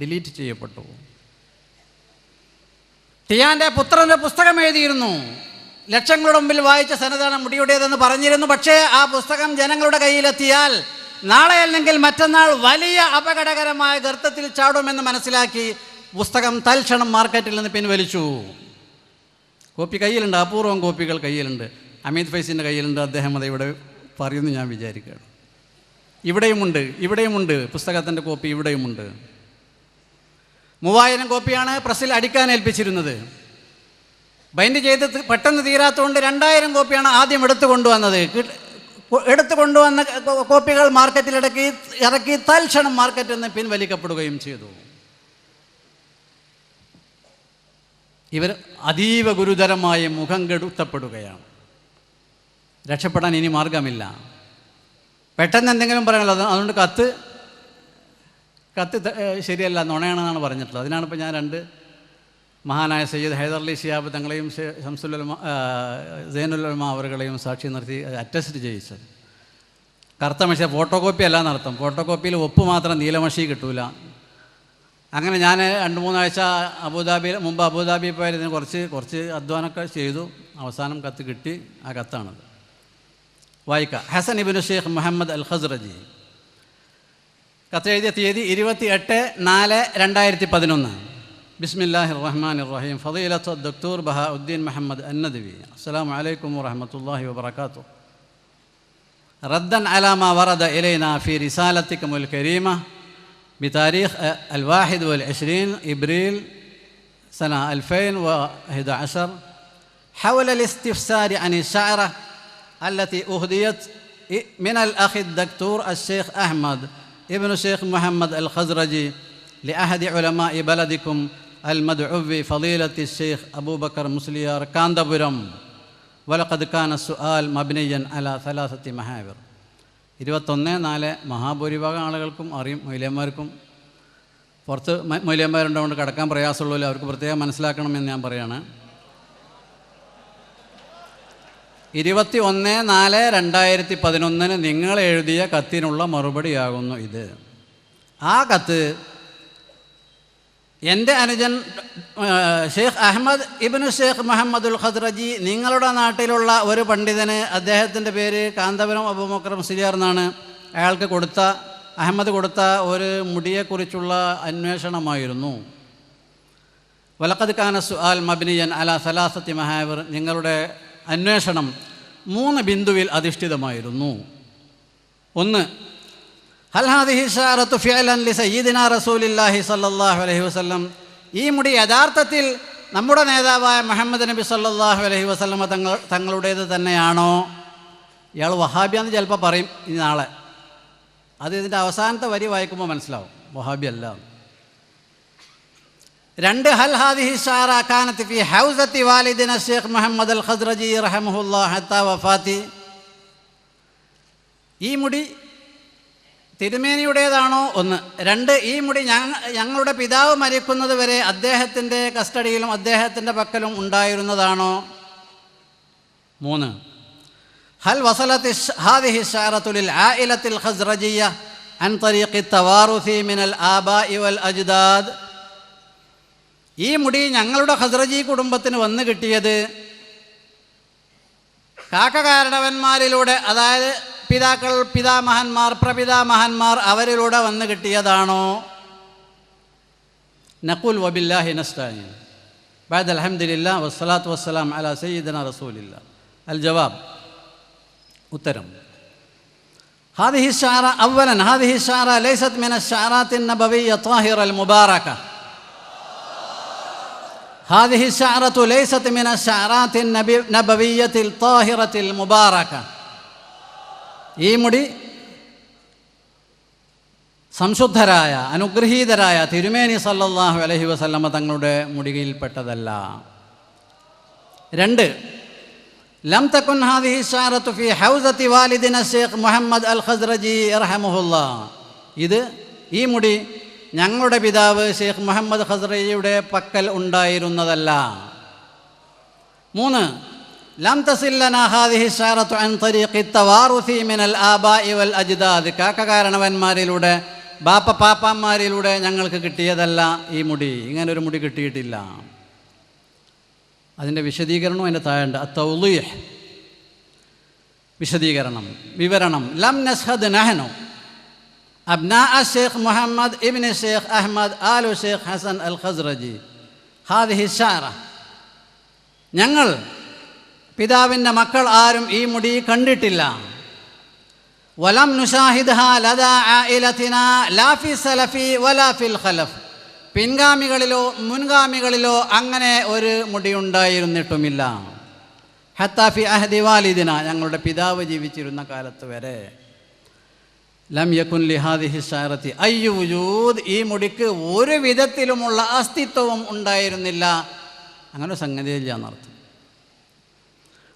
ഡിലീറ്റ് ചെയ്യപ്പെട്ടു. ടിയാൻ്റെ പുത്രൻ്റെ പുസ്തകം എഴുതിയിരുന്നു. ലക്ഷങ്ങളുടെ മുമ്പിൽ വായിച്ച സനതാണ് മുടിയുടേതെന്ന് പറഞ്ഞിരുന്നു. പക്ഷേ ആ പുസ്തകം ജനങ്ങളുടെ കയ്യിലെത്തിയാൽ നാളെ അല്ലെങ്കിൽ മറ്റന്നാൾ വലിയ അപകടകരമായ ഗർത്തത്തിൽ ചാടുമെന്ന് മനസ്സിലാക്കി പുസ്തകം തൽക്ഷണം മാർക്കറ്റിൽ നിന്ന് പിൻവലിച്ചു. കോപ്പി കയ്യിലുണ്ട്, അപൂർവം കോപ്പികൾ കയ്യിലുണ്ട്. അമീദ് ഫൈസിൻ്റെ കയ്യിലുണ്ട്. അദ്ദേഹം അത് ഇവിടെ പറയുന്നു ഞാൻ വിചാരിക്കുകയാണ്. ഇവിടെയുമുണ്ട് പുസ്തകത്തിൻ്റെ കോപ്പി, ഇവിടെയുമുണ്ട്. 3000 കോപ്പിയാണ് പ്രസ്സിൽ അടിക്കാൻ ഏൽപ്പിച്ചിരുന്നത്. ബൈൻഡ് ചെയ്ത് പെട്ടെന്ന് തീരാത്തതുകൊണ്ട് 2000 കോപ്പിയാണ് ആദ്യം എടുത്തു കൊണ്ടുവന്നത്. എടുത്തു കൊണ്ടുവന്ന കോപ്പികൾ മാർക്കറ്റിൽ ഇറക്കി തൽക്ഷണം മാർക്കറ്റിൽ നിന്ന് പിൻവലിക്കപ്പെടുകയും ചെയ്തു. ഇവർ അതീവ ഗുരുതരമായ മുഖം കെടുത്തപ്പെടുകയാണ്. രക്ഷപ്പെടാൻ ഇനി മാർഗമില്ല. പെട്ടെന്ന് എന്തെങ്കിലും പറയാനുള്ളത്, അതുകൊണ്ട് കത്ത് ശരിയല്ല, നുണയാണെന്നാണ് പറഞ്ഞിട്ടുള്ളത്. അതിനാണിപ്പോൾ ഞാൻ 2 മഹാനായ സയ്യിദ് ഹൈദർലി ശിഹാബ് തങ്ങളെയും സൈനുൽ ഉലമ അവരുകളെയും സാക്ഷി നിർത്തി അറ്റസ്റ്റ് ചെയ്യിച്ചത്. കറുത്ത മഷി ഫോട്ടോ കോപ്പി അല്ല എന്നർത്ഥം. ഫോട്ടോ കോപ്പിയിൽ ഒപ്പ് മാത്രം, നീലമഷി കിട്ടൂല. അങ്ങനെ ഞാൻ 2-3 ആഴ്ച അബുദാബി പോയതിന് കുറച്ച് അധ്വാനമൊക്കെ ചെയ്തു. അവസാനം കത്ത് കിട്ടി. ആ കത്താണത്. വായിക്കാം. ഹസൻ ഇബ്നു ഷെയ്ഖ് മുഹമ്മദ് അൽ ഖസ്റജി. കത്തെഴുതിയ തീയതി 28/4/2011. ബിസ്മില്ലാഹിർ റഹ്മാനിർ റഹീം. ഫളീലത്തു ദക്തൂർ ബഹാഉദ്ദീൻ മുഹമ്മദ് അന്നദവി. അസ്സലാമു അലൈക്കും വറഹ്മത്തുള്ളാഹി വബറകാതുഹു. റദ്ദൻ അലാ മാ വറദ ഇലൈനാ ഫീ റിസാലത്തിക്കുമുൽ കരീമ ബിതാരീഖ് 21 إبريل سنة 2011 حول الاستفسار عن الشعرة التي أهديت من الأخ الدكتور الشيخ أحمد ابن الشيخ محمد الخزرجي لأحد علماء بلدكم المدعو فضيلة الشيخ أبو بكر مسليار കാന്തപുരം. ولقد كان السؤال مبنيا على 3 محاور. 21/4 മഹാഭൂരിഭാഗം ആളുകൾക്കും അറിയും. മൗലവിമാർക്കും പുറത്ത് മൗലവിമാരുണ്ടതുകൊണ്ട് കടക്കാൻ പ്രയാസമുള്ളല്ലോ, അവർക്ക് പ്രത്യേകം മനസ്സിലാക്കണമെന്ന് ഞാൻ പറയുകയാണ്. 21/4/2011 നിങ്ങൾ എഴുതിയ കത്തിനുള്ള മറുപടിയാകുന്നു ഇത്. ആ കത്ത് എൻ്റെ അനുജൻ ഷെയ്ഖ് അഹമ്മദ് ഇബ്നു ഷെയ്ഖ് മുഹമ്മദുൽ ഖസ്റജി, നിങ്ങളുടെ നാട്ടിലുള്ള ഒരു പണ്ഡിതന്, അദ്ദേഹത്തിൻ്റെ പേര് കാന്തപുരം അബൂബക്കർ മുസ്ലിയാർ എന്നാണ്, അഹമ്മദ് കൊടുത്ത ഒരു മുടിയെക്കുറിച്ചുള്ള അന്വേഷണമായിരുന്നു. വലഖദ് കാന സുആൽ മബ്നിയൻ അലാ 3 മഹാവിർ. നിങ്ങളുടെ അന്വേഷണം 3 ബിന്ദുവിൽ അധിഷ്ഠിതമായിരുന്നു. 1. ഹൽ ഹാദിഹി ശഅറത്തു ഫിഅലൻ ലി സയ്യിദിനാ റസൂലില്ലാഹി സ്വല്ലല്ലാഹു അലൈഹി വസല്ലം. ഈ മുടി യഥാർത്ഥത്തിൽ നമ്മുടെ നേതാവായ മുഹമ്മദ് നബി സ്വല്ലല്ലാഹു അലൈഹി വസല്ലമ തങ്ങളുടേത് തന്നെയാണോ? ഇയാൾ വഹാബിയാന്ന് ചിലപ്പോൾ പറയും ഇനി നാളെ. അത് ഇതിൻ്റെ അവസാനത്തെ വരി വായിക്കുമ്പോൾ മനസ്സിലാവും വഹാബി അല്ല. 2. ഹൽ ഹാദിഹി ശഅറ കാനത്ത് ഫി ഹൗസത്തി വാലിദിന ഷെയ്ഖ് മുഹമ്മദ് അൽ ഖസ്റജി റഹ്മഹുല്ലാഹ് ഹത്താ വഫാത്തി. ഈ മുടി തിരുമേനിയുടേതാണോ? 1. 2. ഈ മുടി ഞങ്ങളുടെ പിതാവ് മരിക്കുന്നത് വരെ അദ്ദേഹത്തിൻ്റെ കസ്റ്റഡിയിലും അദ്ദേഹത്തിൻ്റെ പക്കലും ഉണ്ടായിരുന്നതാണോ? 3. ഹൽ വസലത്ത് ഹാദിഹി ശഅറത്തു ലിൽ ആയിലത്തിൽ ഖസ്റജിയ്യ അൻ തരീഖി തവാറുസി മിനൽ ആബാഇ വൽ അജ്ദാദ്. ഈ മുടി ഞങ്ങളുടെ ഖസ്റജി കുടുംബത്തിന് വന്നു കിട്ടിയത് കാരണവന്മാരിലൂടെ, അതായത് പിതാക്കൾ, പിതാമഹന്മാർ, പ്രപിതാമഹന്മാർ അവരിലൂടെ വന്നു കിട്ടിയതാണോ? നഖുൽ വബില്ലാഹി നസ്തഈൻ. ബഅദ അൽഹംദുലില്ലാഹ് വസ്സലാത്തു വസ്സലാം അലാ സയ്യിദിനാ റസൂലില്ലാഹ്. അൽ ജവാബ്, ഉത്തരം. ഹാദിഹി ശഅറ അവലൻ ഹാദിഹി ശഅറ ലൈസത് മിന അശ്ശഅറാത്തി അൻ-നബവിയ്യ ത്വാഹിറ അൽ-മുബാറക. ഹാദിഹി ശഅറത്തു ലൈസത് മിന അശ്ശഅറാത്തി അൻ-നബവിയ്യത്തി ത്വാഹിറത്തി അൽ-മുബാറക. ഈ മുടി സംശുദ്ധരായ അനുഗ്രഹീതരായ തിരുമേനി സല്ലല്ലാഹു അലൈഹി വസല്ലമ തങ്ങളുടെ മുടിയിൽപ്പെട്ടതല്ല. 2. ലം തകുൻ ഹാദിഹി ശഅറത്തു ഫി ഹൗസത്തി വാലിദിന ശൈഖ് മുഹമ്മദ് അൽ ഖസ്റജി റഹ്മഹുല്ലാ. ഇത് ഈ മുടി ഞങ്ങളുടെ പിതാവ് ശൈഖ് മുഹമ്മദ് ഖസ്റജിയുടെ പക്കൽ ഉണ്ടായിരുന്നതല്ല. 3 ലം തസിൽ ലനാ ഹാദിഹി ശഅറത്തു അൻ തരീഖി തവാറുസി മിനൽ ആബാഇ വൽ അജ്ദാദ്. കാരണവന്മാരിലൂടെ പാപ്പാന്മാരിലൂടെ ഞങ്ങൾക്ക് കിട്ടിയതല്ല ഈ മുടി. ഇങ്ങനൊരു മുടി കിട്ടിയിട്ടില്ല. അതിൻ്റെ വിശദീകരണവും അതിൻ്റെ താഴെയുണ്ട്. അത്തൗളീഹ്, വിശദീകരണം, വിവരണം. ലം നസ്ഹദ് നഹ്നു അബ്നാ ശൈഖ് മുഹമ്മദ് ഇബ്നു ശൈഖ് അഹ്മദ് ആലു ശൈഖ് ഹസൻ അൽ ഖസ്റജി ഹാദിഹി ശഅറ. ഞങ്ങൾ പിതാവിൻ്റെ മക്കൾ ആരും ഈ മുടി കണ്ടിട്ടില്ല. വലം നുഷാഹിദ്ഹാ ലദാ ആയിലതിനാ ലാ ഫി സലഫി വലാ ഫിൽ ഖലഫ്. പിൻഗാമികളിലോ മുൻഗാമികളിലോ അങ്ങനെ ഒരു മുടി ഉണ്ടായിരുന്നിട്ടുമില്ല. ഹത്താ ഫി അഹ്ദി വാലിദിന, ഞങ്ങളുടെ പിതാവ് ജീവിച്ചിരുന്ന കാലത്ത് വരെ. ലം യകുൻ ലിഹാദിഹി ശഅറത്തി അയ്യു വജൂദ്, ഈ മുടിക്ക് ഒരു വിധത്തിലുമുള്ള അസ്തിത്വവും ഉണ്ടായിരുന്നില്ല. അങ്ങനെ സംഗതിയില്ല എന്നർത്ഥം.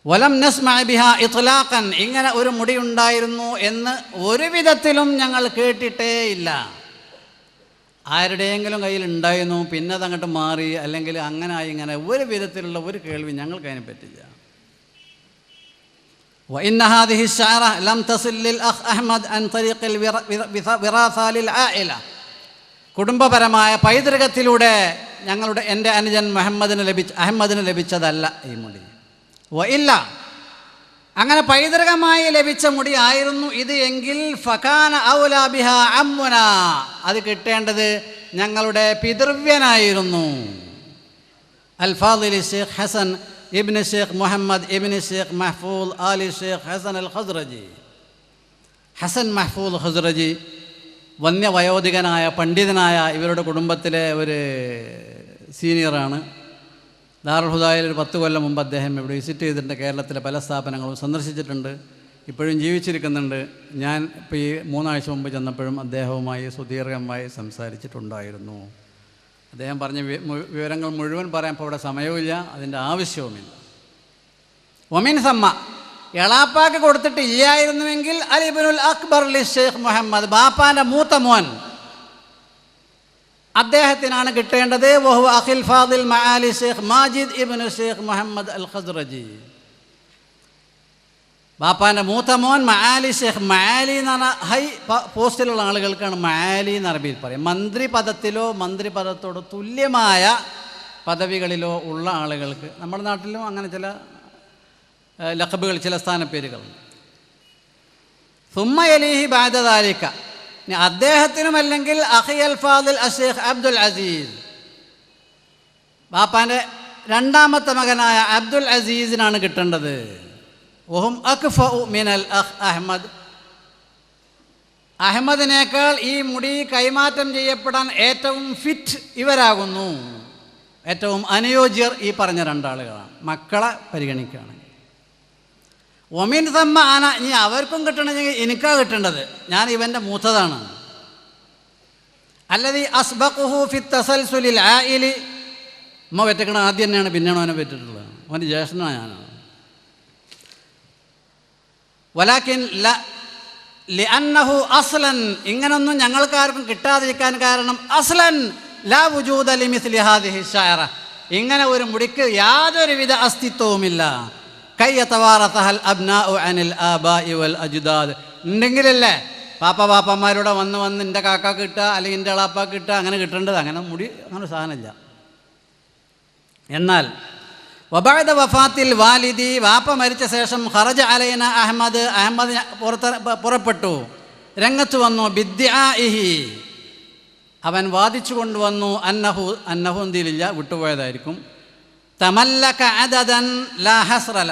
വലം നസ്മഅ ബിഹാ ഇത്ലാഖൻ, ഇങ്ങനെ ഒരു മുടി ഉണ്ടായിരുന്നു എന്ന് ഒരു വിധത്തിലും ഞങ്ങൾ കേട്ടിട്ടേ ഇല്ല. ആരുടെയെങ്കിലും കയ്യിൽ ഉണ്ടായിരുന്നു, പിന്നെ അതങ്ങോട്ട് മാറി, അല്ലെങ്കിൽ അങ്ങനെ ആയി, ഇങ്ങനെ ഒരു വിധത്തിലുള്ള ഒരു കേൾവി ഞങ്ങൾക്ക് അതിനെ പറ്റില്ല. وإن هذه الشعرة لم تصل للأخ أحمد عن طريق الوراثة للعائلة. കുടുംബപരമായ പൈതൃകത്തിലൂടെ ഞങ്ങളുടെ എൻ്റെ അനുജൻ അഹമ്മദിന് ലഭിച്ചതല്ല ഈ മുടി. ഇല്ല, അങ്ങനെ പൈതൃകമായി ലഭിച്ച മുടി ആയിരുന്നു ഇത് എങ്കിൽ ഫകാന ഔലാ ബിഹാ അമ്മുന, അത് കിട്ടേണ്ടത് ഞങ്ങളുടെ പിതൃവ്യനായിരുന്നു. അൽ ഫാദിൽ ശൈഖ് ഹസൻ ഇബ്നു ശൈഖ് മുഹമ്മദ് ഇബ്നു ശൈഖ് മഹ്ഫൂൽ ആലി ശൈഖ് ഹസൻ അൽ ഖസ്റജി. ഹസൻ മഹ്ഫൂൽ ഖസ്റജി വന്യവയോധികനായ പണ്ഡിതനായ ഇവരുടെ കുടുംബത്തിലെ ഒരു സീനിയറാണ്. ദാറുൽ ഹുദായിൽ ഒരു 10 കൊല്ലം മുമ്പ് അദ്ദേഹം ഇവിടെ വിസിറ്റ് ചെയ്തിട്ടുണ്ട്. കേരളത്തിലെ പല സ്ഥാപനങ്ങളും സന്ദർശിച്ചിട്ടുണ്ട്, ഇപ്പോഴും ജീവിച്ചിരിക്കുന്നുണ്ട്. ഞാൻ ഇപ്പോൾ ഈ 3 ആഴ്ച മുമ്പ് ചെന്നപ്പോഴും അദ്ദേഹവുമായി സുദീർഘമായി സംസാരിച്ചിട്ടുണ്ടായിരുന്നു. അദ്ദേഹം പറഞ്ഞ വിവരങ്ങൾ മുഴുവൻ പറയാൻ ഇപ്പോൾ ഇവിടെ സമയവുമില്ല, അതിൻ്റെ ആവശ്യവുമില്ല. ഒമിൻ സമ്മ, എളാപ്പാക്ക് കൊടുത്തിട്ട് ഇല്ലായിരുന്നുവെങ്കിൽ അലിബിനുൽ അക്ബർ ലി ഷെയ്ഖ് മുഹമ്മദ്, ബാപ്പാൻ്റെ മൂത്ത മോൻ, അദ്ദേഹത്തിനാണ് കിട്ടേണ്ടത്. വഹുവ അഖിൽ ഫാദിൽ മആലി ഷെയ്ഖ് മാജിദ് ഇബ്നു ഷെയ്ഖ് മുഹമ്മദ് അൽ ഖസ്റജി. ബാപ്പാൻ്റെ മൂത്ത മോൻ മആലി ഷെയ്ഖ്. മആലി എന്ന് പറഞ്ഞാൽ ഹൈ പോസ്റ്റിലുള്ള ആളുകൾക്കാണ് മആലി എന്ന് അറബിയിൽ പറയും. മന്ത്രി പദത്തിലോ മന്ത്രി പദത്തോട് തുല്യമായ പദവികളിലോ ഉള്ള ആളുകൾക്ക്, നമ്മുടെ നാട്ടിലും അങ്ങനെ ചില ലഖബുകൾ, ചില സ്ഥാനപ്പേരുകളുണ്ട്. സുമ്മ യലീഹി ബഅദ ദാലിക, അദ്ദേഹത്തിനുമല്ലെങ്കിൽ അഖിയൽ ഫാദിൽ അഷേഖ് അബ്ദുൽ അസീസ്, ബാപ്പാൻ്റെ 2ാമത്തെ മകനായ അബ്ദുൽ അസീസിനാണ് കിട്ടേണ്ടത്. വഹും അക്ഫഉ മിനൽ അഖ് അഹ്മദ്, അഹമ്മദിനേക്കാൾ ഈ മുടി കൈമാറ്റം ചെയ്യപ്പെടാൻ ഏറ്റവും ഫിറ്റ് ഇവരാകുന്നു, ഏറ്റവും അനുയോജ്യർ ഈ പറഞ്ഞ 2 ആളുകളാണ്. മക്കളെ പരിഗണിക്കുകയാണ്. ഒമിൻ സമ്മ ആന, ഇനി അവർക്കും കിട്ടണമെങ്കിൽ എനിക്കാ കിട്ടേണ്ടത്, ഞാൻ ഇവൻ്റെ മൂത്തതാണ്. അല്ലദീ അസ്ബഖുഹു ഫി തസൽസുലിൽ ആയിലി, ഉമ്മ പറ്റക്കണ ആദ്യം തന്നെയാണ്, പിന്നെയാണ് അവനെ പറ്റിയിട്ടുള്ളത്. അവൻ്റെ ജ്യേഷ്ഠനാണ് ഞാനാണ്. വലാകിൻ ലിഅന്നഹു അസ്ലൻ, ഇങ്ങനൊന്നും ഞങ്ങൾക്കാർക്കും കിട്ടാതിരിക്കാൻ കാരണം അസ്ലൻ ലാ വുജൂദ ലിമിസ്ലി ഹാദിഹി ശഅറ, ഇങ്ങനെ ഒരു മുടിക്ക് യാതൊരുവിധ അസ്തിത്വവുമില്ല. കയ്യതവാറതഹൽ അബ്നാഉ അനിൽ ആബാഇ വൽ അജ്ദാദ്, ഉണ്ടെങ്കിലല്ലേ പാപ്പന്മാരുടെ വന്ന് എൻ്റെ കാക്കാക്ക് കിട്ടുക, അല്ലെങ്കിൽ എൻ്റെ എളാപ്പാക്ക് കിട്ടുക, അങ്ങനെ കിട്ടേണ്ടത്. അങ്ങനെ മുടി അങ്ങനെ സാധനമില്ല. എന്നാൽ വബഅദ വഫാത്തിൽ വാലിദി, വാപ്പ മരിച്ച ശേഷം ഖറജ അലൈന അഹമ്മദ് പുറപ്പെട്ടു, രംഗത്ത് വന്നു. ബിദ്ദിആഇഹി, അവൻ വാദിച്ചു കൊണ്ടുവന്നു. അന്നഹു എന്തിലില്ല, വിട്ടുപോയതായിരിക്കും. തമല്ലക അദദൻ ലാ ഹസ്റല,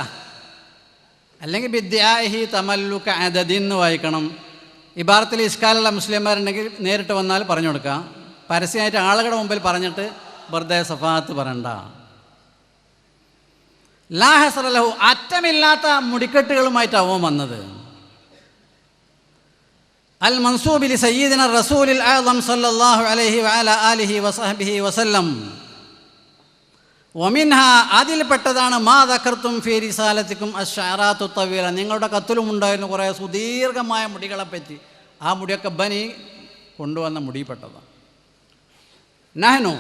അല്ലെങ്കിൽ ബിദ്ദിആഇഹി തമല്ലുക അദദിൻ എന്ന് വായിക്കണം. ഇബാറത്തിൽ ഇസ്കാലുള്ള മുസ്ലിംമാരുണ്ടെങ്കിൽ നേരിട്ട് വന്നാൽ പറഞ്ഞു കൊടുക്കാം. പരസ്യമായിട്ട് ആളുകളുടെ മുമ്പിൽ പറഞ്ഞിട്ട് വെറുതെ സഫാത്ത് പറയണ്ട. ലാ ഹസ്റലഹു, അറ്റമില്ലാത്ത മുടിക്കെട്ടുകളുമായിട്ടാവും വന്നത്. അൽ മൻസൂബിലി സയ്യിദിന റസൂലിൽ ആദം സല്ലല്ലാഹു അലൈഹി വഅല ആലിഹി വസഹ്ബിഹി വസല്ലം, ഒമിൻഹ അതിൽപ്പെട്ടതാണ് മാ ദക്കർത്തും ഫീ റിസാലത്തിക്കും അശ്ശഅറാത്തു തവീല, നിങ്ങളുടെ കത്തിലും ഉണ്ടായിരുന്നു കുറേ സുദീർഘമായ മുടികളെപ്പറ്റി. ആ മുടിയൊക്കെ ബനി കൊണ്ടുവന്ന മുടിപ്പെട്ടതാണ്. നഹ്നു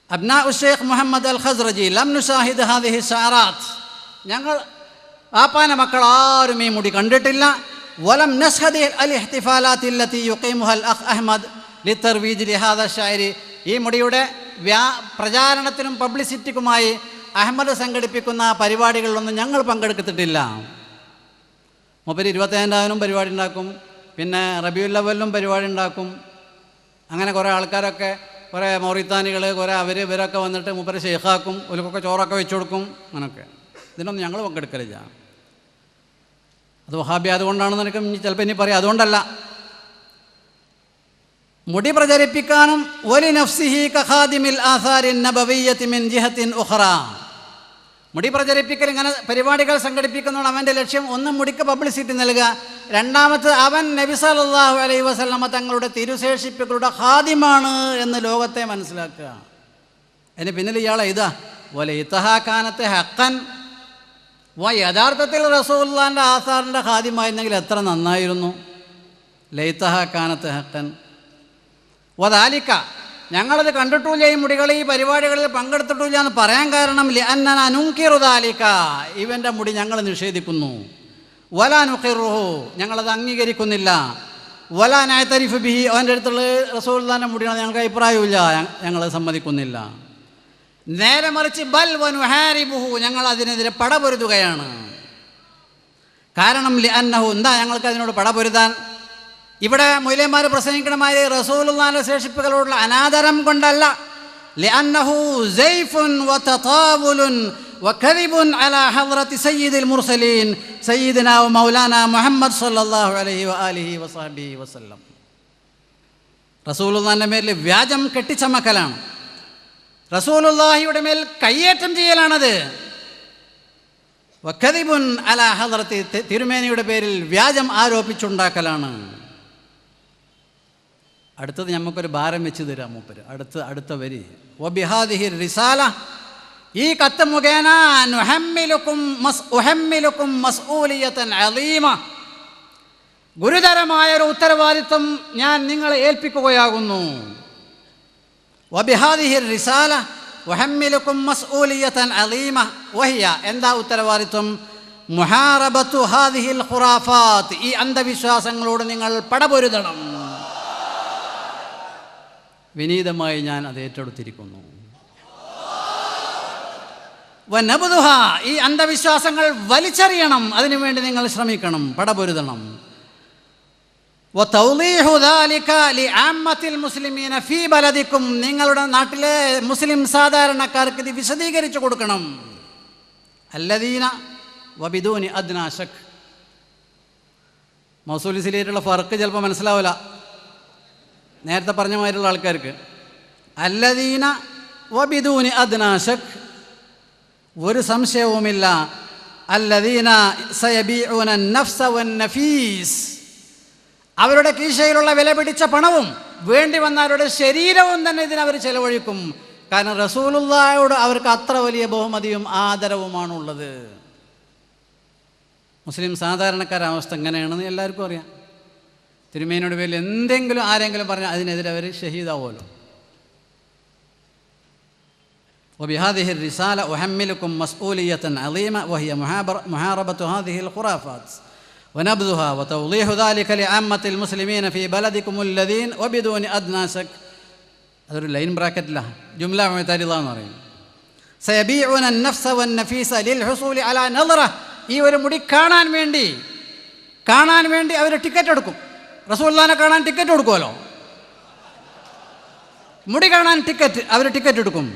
അബ്നാഉ ഷെയ്ഖ് മുഹമ്മദ് അൽ ഖസ്റജി ലം നുശാഹിദ് ഹാദിഹി ശഅറാത്ത്, ഞങ്ങൾ ആപ്പാന മക്കൾ ആരും ഈ മുടി കണ്ടിട്ടില്ല. വലം നശ്ഹദി അൽ ഇഹ്തിഫാലാത്തി അല്ലതി യുഖീമുഹ അൽ അഖ് അഹ്മദ് ലിതർവീജ് ലിഹാദ ശഅരി, ഈ മുടിയുടെ പ്രചാരണത്തിനും പബ്ലിസിറ്റിക്കുമായി അഹമ്മദ് സംഘടിപ്പിക്കുന്ന പരിപാടികളിലൊന്നും ഞങ്ങൾ പങ്കെടുത്തിട്ടില്ല. മൂപ്പര് 25,000 പരിപാടി ഉണ്ടാക്കും, പിന്നെ റബിയുൽ അവ്വലിലും പരിപാടി ഉണ്ടാക്കും. അങ്ങനെ കുറേ ആൾക്കാരൊക്കെ, കുറേ മൗറിത്താനികൾ, കുറേ ഇവരൊക്കെ വന്നിട്ട് മൂപ്പര് ഷെയ്ഖാക്കും, ഒലുക്കൊക്കെ ചോറൊക്കെ വെച്ചു കൊടുക്കും. അങ്ങനെയൊക്കെ ഇതിനൊന്നും ഞങ്ങൾ പങ്കെടുക്കലില്ല. അത് വഹാബി അതുകൊണ്ടാണെന്ന് എനിക്ക് ചിലപ്പോൾ ഇനി പറയാം. അതുകൊണ്ടല്ല, മുടി പ്രചരിപ്പിക്കാനും വലി നഫ്സിഹി കഖാദിമിൽ ആസാരിൻ നബവിയ്യതി മിൻ ജിഹത്തിൻ ഉഖറ, മുടി പ്രചരിപ്പിക്കൽ ഇങ്ങനെ പരിപാടികൾ സംഘടിപ്പിക്കുന്നതാണ് അവൻ്റെ ലക്ഷ്യം. ഒന്ന് മുടിക്ക് പബ്ലിസിറ്റി നൽകുക, രണ്ടാമത് അവൻ നബി സല്ലല്ലാഹു അലൈഹി വസല്ലമ തങ്ങളുടെ തിരുശേഷിപ്പുകളുടെ ഖാദിമാണ് എന്ന് ലോകത്തെ മനസ്സിലാക്കുക. അതിന് പിന്നിൽ ഇയാളെ ഇതാ വലൈതഹാ കാനത്ത് ഹഖൻ, യഥാർത്ഥത്തിൽ റസൂലുള്ളാഹിൻ്റെ ആസാറിൻ്റെ ഖാദിമായിരുന്നെങ്കിൽ എത്ര നന്നായിരുന്നു. ലൈതഹാ കാനത്ത് ഹഖൻ വദാലിക, ഞങ്ങളത് കണ്ടിട്ടില്ല, ഈ മുടികൾ ഈ പരിപാടികളിൽ പങ്കെടുത്തിട്ടില്ല എന്ന് പറയാൻ കാരണം ലിഅന്നന നുൻകിറു ദാലിക, ഇവൻ്റെ മുടി ഞങ്ങൾ നിഷേധിക്കുന്നു. വലാ നുഖിറുഹു, ഞങ്ങളത് അംഗീകരിക്കുന്നില്ല. വലാ നഅ്തരിഫു ബിഹി, അവൻ്റെ അടുത്തുള്ള റസൂലുള്ളാഹിൻ്റെ മുടിയാണ് ഞങ്ങൾക്ക് അഭിപ്രായമില്ല, ഞങ്ങൾ സമ്മതിക്കുന്നില്ല. നേരെ മറിച്ച് ബൽ വനുഹാരിബുഹു, ഞങ്ങൾ അതിനെതിരെ പടപൊരുതുകയാണ്. കാരണം ലിഅന്നഹു, എന്താ ഞങ്ങൾക്ക് അതിനോട് പടപൊരുതാൻ? ഇവിടെ മൗലവിമാർ പ്രസംഗിക്കണമായ റസൂലുള്ളാഹിന്റെ ശേഷിപ്പുകളോടുള്ള അനാദരം കൊണ്ടല്ല. ലിഅന്നഹു സൈഫുൻ വതതാവുലുൻ വകദിബുൻ അലാ ഹദ്റത്തി സയ്യിദിൽ മുർസലീൻ സയ്യിദിനാ മൗലാന മുഹമ്മദ് സല്ലല്ലാഹു അലൈഹി വആലിഹി വസഹബിഹി വസല്ലം. റസൂലുള്ളാഹിന്റെ മേൽ വ്യാജം കെട്ടിച്ചമക്കലാണ്, റസൂലുള്ളാഹിയുടെ മേൽ കയ്യേറ്റം ചെയ്യലാണത്. വകദിബുൻ അലാ ഹദ്റത്തി, തിരുമേനിയുടെ പേരിൽ വ്യാജം ആരോപിച്ചുണ്ടാക്കലാണ്. അടുത്തത് നമുക്കൊരു ഭാരം വെച്ച് തരാം മൂപ്പര്. അടുത്ത വരി വബിഹാദിഹി റിസാല, ഈ കത്ത് മുഖേന ഉഹമ്മിലുക്കും മസ്ഊലിയതൻ അളീമ, ഗുരുതരമായ ഒരു ഉത്തരവാദിത്വം ഞാൻ നിങ്ങളെ ഏൽപ്പിക്കുകയാകുന്നു. വബിഹാദിഹി റിസാല ഉഹമ്മിലുക്കും മസ്ഊലിയതൻ അളീമ വഹിയ, എന്താ ഉത്തരവാദിത്വം? മുഹാറബത്തു ഹാദിഹിൽ ഖുറാഫാത്ത്, ഈ അന്ധവിശ്വാസങ്ങളോട് നിങ്ങൾ പടപൊരുതണം. വിനീതമായി ഞാൻ അത് ഏറ്റെടുത്തിരിക്കുന്നു. വനബ്ദുഹ, ഈ അന്ധവിശ്വാസങ്ങൾ വലിച്ചെറിയണം, അതിനുവേണ്ടി നിങ്ങൾ ശ്രമിക്കണം, പടപൊരുതണം. വതൗളീഹു ദാലിക ലിഅമ്മത്തിൽ മുസ്ലിമീന ഫീ ബലദിക്കും, നിങ്ങളുടെ നാട്ടിലെ മുസ്ലിം സാധാരണക്കാർക്ക് ഇത് വിശദീകരിച്ചു കൊടുക്കണം. അല്ലദീന വബിദൂനി അദ്നാ ശക്, മൗസൂലിസിലേറ്റുള്ള ഫർക്ക് ചിലപ്പോൾ മനസ്സിലാവില്ല നേരത്തെ പറഞ്ഞ മാതിരിയുള്ള ആൾക്കാർക്ക്. അല്ലദീന വബിദൂനി അദ്നാ ശക്, ഒരു സംശയവുമില്ല. അല്ലദീന സയബീഉന നഫ്സ വന്നഫീസ്, അവരുടെ കീശയിലുള്ള വില പിടിച്ച പണവും വേണ്ടി വന്ന അവരുടെ ശരീരവും തന്നെ ഇതിനവർ ചെലവഴിക്കും. കാരണം റസൂലുള്ളാഹിയോട് അവർക്ക് അത്ര വലിയ ബഹുമതിയും ആദരവുമാണുള്ളത്. മുസ്ലിം സാധാരണക്കാരുടെ അവസ്ഥ എങ്ങനെയാണെന്ന് എല്ലാവർക്കും അറിയാം. തിരുമേനിയുടെ പേരിൽ എന്തെങ്കിലും ആരെങ്കിലും പറഞ്ഞാൽ അതിനെതിരെ അവർ ഷഹീദാവുമല്ലോ. وبهذه الرسالة أحملكم مسؤولية عظيمة وهي محاربة هذه الخرافات ونبذها وتوضيح ذلك لعامة المسلمين في بلدكم الذين وبدون أدنى شك. هذا اللين براكت له جملة معترضة نرين سيبيعون النفس والنفيس للحصول على نظرة. ഈ ഒരു മുടി കാണാൻ വേണ്ടി അവർ ടിക്കറ്റ് എടുക്കും. റസൂലുള്ളാഹിനെ കാണാൻ ടിക്കറ്റ് കൊടുക്കുമല്ലോ, മുടി കാണാൻ അവർ ടിക്കറ്റ് എടുക്കും.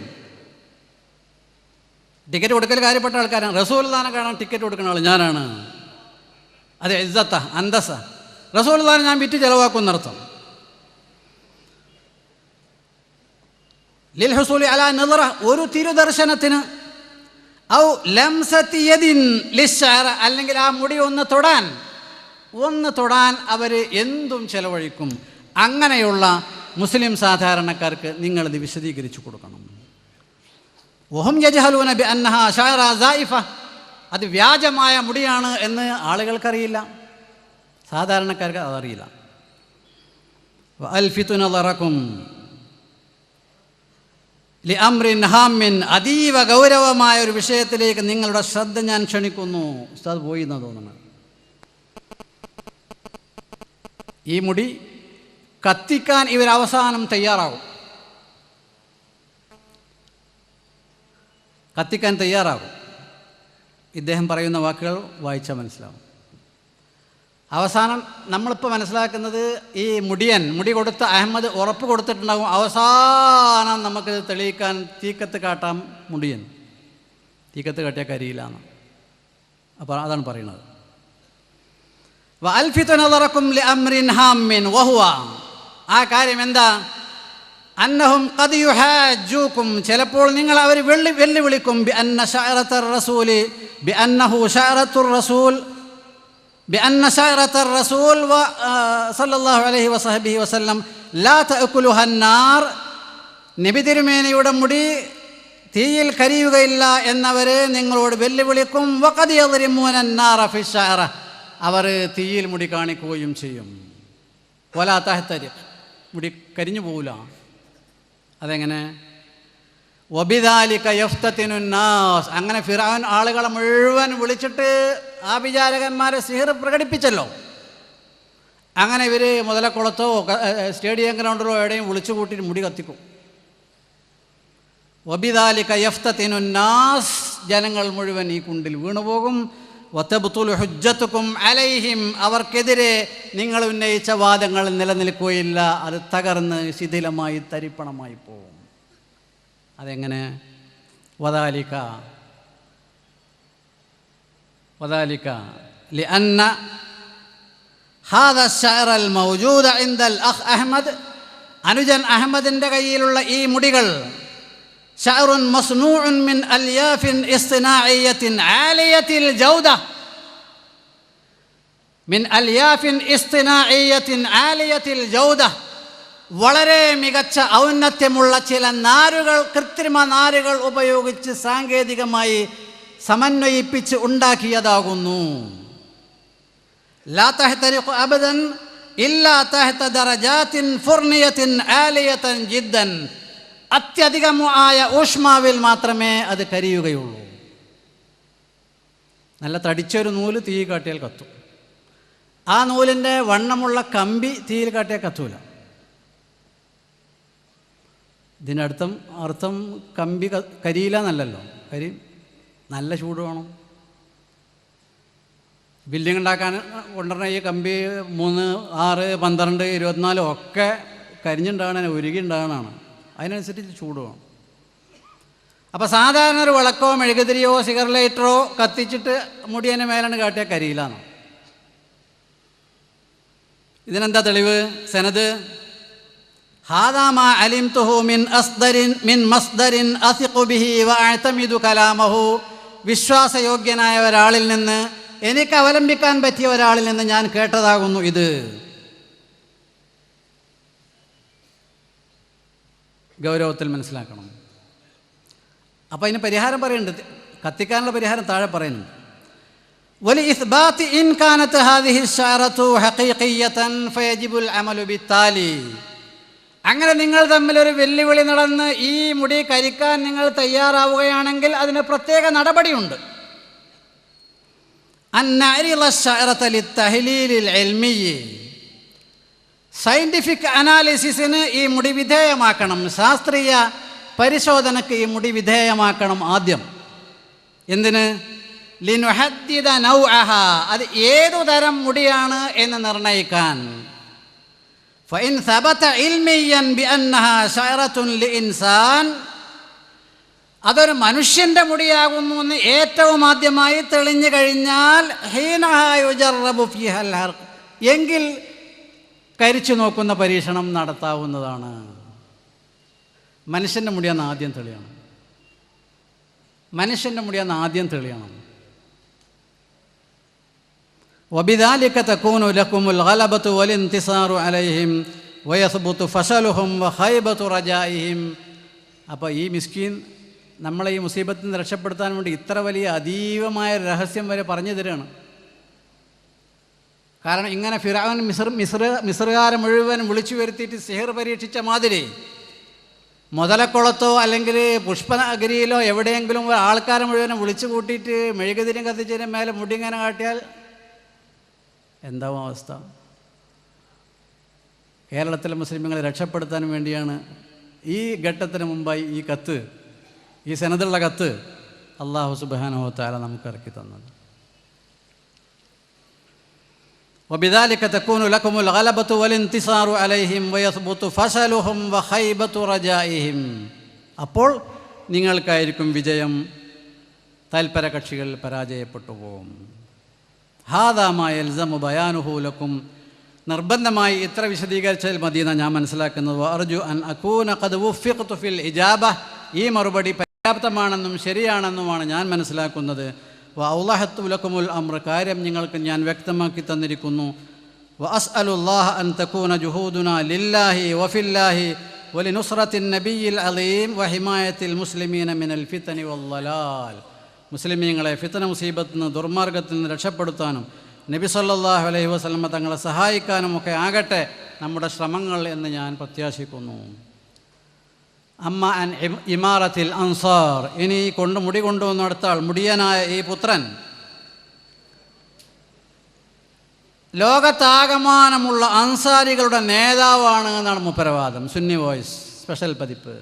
ടിക്കറ്റ് കൊടുക്കൽ കാര്യപ്പെട്ട ആൾക്കാരാണ്. റസൂലുള്ളാഹിനെ കാണാൻ ടിക്കറ്റ് കൊടുക്കുന്ന ആൾ ഞാനാണ്. അത് ഇസ്സത്ത, അന്തസ്സ. റസൂലുള്ളാഹിനെ ഞാൻ വിറ്റ് ചെലവാക്കുന്നർത്ഥം. ലിൽ ഹുസൂലി അലാ നളറ, ഒരു തിരുദർശനത്തിന്, ഔ ലംസത്തി യദിൻ ലിശ്ശഅറ, അല്ലെങ്കിൽ ആ മുടി ഒന്ന് തൊടാൻ അവർ എന്തും ചെലവഴിക്കും. അങ്ങനെയുള്ള മുസ്ലിം സാധാരണക്കാർക്ക് നിങ്ങളിത് വിശദീകരിച്ചു കൊടുക്കണം. വഹും യജ്ഹലൂന ബിഅന്നഹാ ശഅറ സായിഫ, അത് വ്യാജമായ മുടിയാണ് എന്ന് ആളുകൾക്കറിയില്ല, സാധാരണക്കാർക്ക് അതറിയില്ല. വഅൽഫിതു നളറകും ലിഅംറിൻ ഹാമിൻ, അതീവ ഗൗരവമായ ഒരു വിഷയത്തിലേക്ക് നിങ്ങളുടെ ശ്രദ്ധ ഞാൻ ക്ഷണിക്കുന്നു. ഉസ്താദ് പോയി എന്ന് തോന്നുന്നു. ഈ മുടി കത്തിക്കാൻ ഇവരവസാനം തയ്യാറാകും, കത്തിക്കാൻ തയ്യാറാകും. ഇദ്ദേഹം പറയുന്ന വാക്കുകൾ വായിച്ചാൽ മനസ്സിലാവും. അവസാനം നമ്മളിപ്പോൾ മനസ്സിലാക്കുന്നത് ഈ മുടി കൊടുത്ത അഹമ്മദ് ഉറപ്പ് കൊടുത്തിട്ടുണ്ടാകും, അവസാനം നമുക്കിത് തെളിയിക്കാൻ തീക്കത്ത് കാട്ടാം മുടിയൻ, തീക്കത്ത് കാട്ടിയാൽ കരിയില്ല എന്ന്. അപ്പോൾ അതാണ് പറയുന്നത്. വഅൽഫിതു നളറകും ലിഅംറിൻ ഹാമിൻ വഹുവ, ആ കാര്യം എന്താ? അന്നഹും ഖദ് യുഹാജൂകും, ചിലപ്പോൾ നിങ്ങൾ അവർ വെല്ലുവിളിക്കും ബിഅന്ന ശഅറത്തർ റസൂലി ബിഅന്നഹു ശഅറത്തുർ റസൂൽ بأن شعرة الرسول صلى الله عليه وصحبه وسلم لا تأكلها النار, നബി തിരുമേനിയുടെ മുടി തീയിൽ കരിയുകയില്ല എന്നവരെ നിങ്ങളോട് വെല്ലുവിളിക്കും. വഖദ് യദ്രിമൂന النار في الشعرة, അവർ തീയിൽ മുടി കാണിക്കുകയും ചെയ്യും. വലാ തഹ്തരിഖ്, മുടി കരിഞ്ഞു പോകില്ല. അതെങ്ങനെ? വബിദാലിക യഫ്തതിനു നാസ്, അങ്ങനെ ഫിർഔൻ ആളുകളെ മുഴുവൻ വിളിച്ചിട്ട് ആഭിചാരകന്മാരെ സിഹർ പ്രകടിപ്പിച്ചല്ലോ. അങ്ങനെ ഇവർ മുതലക്കുളത്തോ സ്റ്റേഡിയം ഗ്രൗണ്ടിലോ എവിടെയും വിളിച്ചു കൂട്ടിയിട്ട് മുടി കത്തിക്കും. വബിദാലിക യഫ്തതിനു നാസ്, ജനങ്ങൾ മുഴുവൻ ഈ കുണ്ടിൽ വീണുപോകും. വതബ്തുലു ഹുജ്ജതുകും അലൈഹിം, അവർക്കെതിരെ നിങ്ങൾ ഉന്നയിച്ച വാദങ്ങൾ നിലനിൽക്കുകയില്ല, അത് തകർന്ന് ശിഥിലമായി തരിപ്പണമായി പോകും. അതെങ്ങനെ? വദാലിക ലിഅന്ന ഹാദ അശ്ശഅറ അൽ മൗജൂദ ഇൻദൽ അഖ് അഹ്മദ്, അനുജൻ അഹമ്മദിൻ്റെ കയ്യിലുള്ള ഈ മുടികൾ ശഅറുൻ മസ്നൂഉൻ മിൻ അൽയാഫിൻ ഇസ്തിനാഇയ്യത്തിൻ ആലിയത്തിൽ ജൗദ, മിൻ അൽയാഫിൻ ഇസ്തിനാഇയ്യത്തിൻ ആലിയത്തിൽ ജൗദ, വളരെ മികച്ച ഔന്നത്യമുള്ള ചില നാരുകൾ, കൃത്രിമ നാരുകൾ ഉപയോഗിച്ച് സാങ്കേതികമായി സമന്വയിപ്പിച്ച് ഉണ്ടാക്കിയതാകുന്നു. ലാ തഹ്തരിഖു അബദൻ ഇല്ലാ തഹ്ത ദറജാത്തിൻ ഫുർനിയത്തിൻ ആലിയതൻ ജിദ്ദൻ, അത്യധികമായ ഊഷ്മാവിൽ മാത്രമേ അത് കരിയുകയുള്ളൂ. നല്ല തടിച്ചൊരു നൂല് തീ കാട്ടിയാൽ കത്തും, ആ നൂലിൻ്റെ വണ്ണമുള്ള കമ്പി തീയിൽ കാട്ടിയാൽ കത്തൂല. അർത്ഥം കമ്പി കരിയില്ല എന്നല്ലല്ലോ, നല്ല ചൂട് വേണം. ബിൽഡിംഗ് ഉണ്ടാക്കാൻ കൊണ്ടുവരുന്ന ഈ കമ്പി 3, 6, 12, 24 ഒക്കെ കരിഞ്ഞുണ്ടാകണ, ഉരുകി ഉണ്ടാകണമാണ്. അതിനനുസരിച്ച് ചൂട് വേണം. അപ്പോൾ സാധാരണ ഒരു വിളക്കോ മെഴുകുതിരിയോ സിഗർ ലൈറ്ററോ കത്തിച്ചിട്ട് മുടിയനെ മേലാണ് കാട്ടിയാൽ കരിയില്ലാന്നോ? ഇതിനെന്താ തെളിവ്? സനദ് ഹാദാ മാ അലിംതുഹു മിൻ മസ്ദരിൻ അസിഖു ബിഹി വഅഅ്തമിദു കലാമഹു, വിശ്വാസയോഗ്യനായ ഒരാളിൽ നിന്ന്, എനിക്ക് അവലംബിക്കാൻ പറ്റിയ ഒരാളിൽ നിന്ന് ഞാൻ കേട്ടതാകുന്നു ഇത്. ഗൗരവത്തിൽ മനസ്സിലാക്കണം. അപ്പോൾ അതിന് പരിഹാരം പറയുന്നുണ്ട്, കത്തിക്കാനുള്ള പരിഹാരം താഴെ പറയുന്നുണ്ട്. ولإثبات إن كانت هذه الشعرة حقيقية فيجب العمل بالتالي. അങ്ങനെ നിങ്ങൾ തമ്മിലൊരു വെല്ലുവിളി നടന്ന് ഈ മുടി കരിക്കാൻ നിങ്ങൾ തയ്യാറാവുകയാണെങ്കിൽ അതിന് പ്രത്യേക നടപടിയുണ്ട്. സയൻറ്റിഫിക് അനാലിസിസിന് ഈ മുടി വിധേയമാക്കണം, ശാസ്ത്രീയ പരിശോധനയ്ക്ക് ഈ മുടി വിധേയമാക്കണം. ആദ്യം എന്തിന്? ലിനുഹദ്ദിദ നൗഅഹ, അത് ഏതു തരം മുടിയാണ് എന്ന് നിർണയിക്കാൻ. ഫഇൻ സബത ഇൽമിയൻ ബിഅന്നഹ ശഅറത്തുൻ ലിഇൻസാൻ, അതൊരു മനുഷ്യൻ്റെ മുടിയാകുന്നു എന്ന് ഏറ്റവും ആദ്യമായി തെളിഞ്ഞു കഴിഞ്ഞാൽ ഹീനഹ യുജറബു ഫീഹൽ ഹർഖ്, എങ്കിൽ കരിച്ചു നോക്കുന്ന പരീക്ഷണം നടത്താവുന്നതാണ്. മനുഷ്യൻ്റെ മുടിയാന്ന് ആദ്യം തെളിയണം, മനുഷ്യൻ്റെ മുടിയാന്ന് ആദ്യം തെളിയണം. وبذلك تكون لكم الغلبة والانتصار عليهم ويثبت فشلهم وخيبة رجائهم. അപ്പോൾ ഈ മിസ്കീൻ നമ്മളെ ഈ മുസീബത്തിൽ നിന്ന് രക്ഷപ്പെടുത്താൻ വേണ്ടി ഇത്ര വലിയ അതീവമായ രഹസ്യം വരെ പറഞ്ഞു തരികയാണ്. കാരണം ഇങ്ങനെ ഫിറഔൻ മിസ്റുകാരെ മുഴുവൻ വിളിച്ചു വരുത്തിയിട്ട് സിഹർ പരീക്ഷിച്ച മാതിരി മുതലക്കുളത്തോ അല്ലെങ്കിൽ പുഷ്പഗിരിയിലോ എവിടെയെങ്കിലും ആൾക്കാരെ മുഴുവനും വിളിച്ചു കൂട്ടിയിട്ട് മെഴുകുതിരി കത്തിച്ചതിന് മേലെ മുടിങ്ങനെ കാട്ടിയാൽ എന്താവും അവസ്ഥ? കേരളത്തിലെ മുസ്ലിമുകളെ രക്ഷപ്പെടുത്താൻ വേണ്ടിയാണ് ഈ ഘട്ടത്തിന് മുമ്പായി ഈ കത്ത്, ഈ സനദുള്ള കത്ത് അല്ലാഹു സുബ്ഹാനഹു വ തആല നമുക്ക് ഇറക്കി തന്നത്. وبذلك تكون لكم الغلبة والانتصار عليهم ويثبت فشلهم وخيبة رجائهم. അപ്പോൾ നിങ്ങൾക്കായിരിക്കും വിജയം, തൽപര കക്ഷികൾ പരാജയപ്പെട്ടു പോകും. ഹാദാ മാ യൽസമു ബയാനുഹു ലക്കും. നിർബന്ധമായി ഇത്ര വിശദീകരിച്ചാൽ മതിയെന്ന ഞാൻ മനസ്സിലാക്കുന്നത്. അർജു അൻ അകൂന ഖദ് വുഫിഖ്തു ഫിൽ ഇജാബ. ഈ മറുപടി പര്യാപ്തമാണെന്നും ശരിയാണെന്നുമാണ് ഞാൻ മനസ്സിലാക്കുന്നത്. വഅൗളഹത്തു ലക്കുമുൽ അംർ. കാര്യം നിങ്ങൾക്ക് ഞാൻ വ്യക്തമാക്കി തന്നിരിക്കുന്നു. വഅസ്അലുല്ലാഹ അൻ തകൂന ജുഹൂദുനാ ലില്ലാഹി വഫില്ലാഹി വലിനുസ്റത്തിൻ നബിയിൽ അലീം വഹിമായത്തിൽ മുസ്ലിമീന മിനൽ ഫിതനി വല്ലലാൽ. മുസ്ലിമീങ്ങളെ ഫിത്തന മുസീബത്തിൽ നിന്ന്, ദുർമാർഗത്തിൽ നിന്ന് രക്ഷപ്പെടുത്താനും നബി സല്ലല്ലാഹു അലൈഹി വസല്ലമ തങ്ങളെ സഹായിക്കാനുമൊക്കെ ആകട്ടെ നമ്മുടെ ശ്രമങ്ങൾ എന്ന് ഞാൻ പ്രത്യാശിക്കുന്നു. അമ്മ അൻ ഇമാറത്തിൽ അൻസാർ. ഇനി മുടി കൊണ്ടുവന്നെടുത്താൽ മുടിയനായ ഈ പുത്രൻ ലോകത്താകമാനമുള്ള അൻസാരികളുടെ നേതാവാണ് എന്നാണ് മുപ്പരവാദം. സുന്നി വോയിസ് സ്പെഷ്യൽ പതിപ്പ്.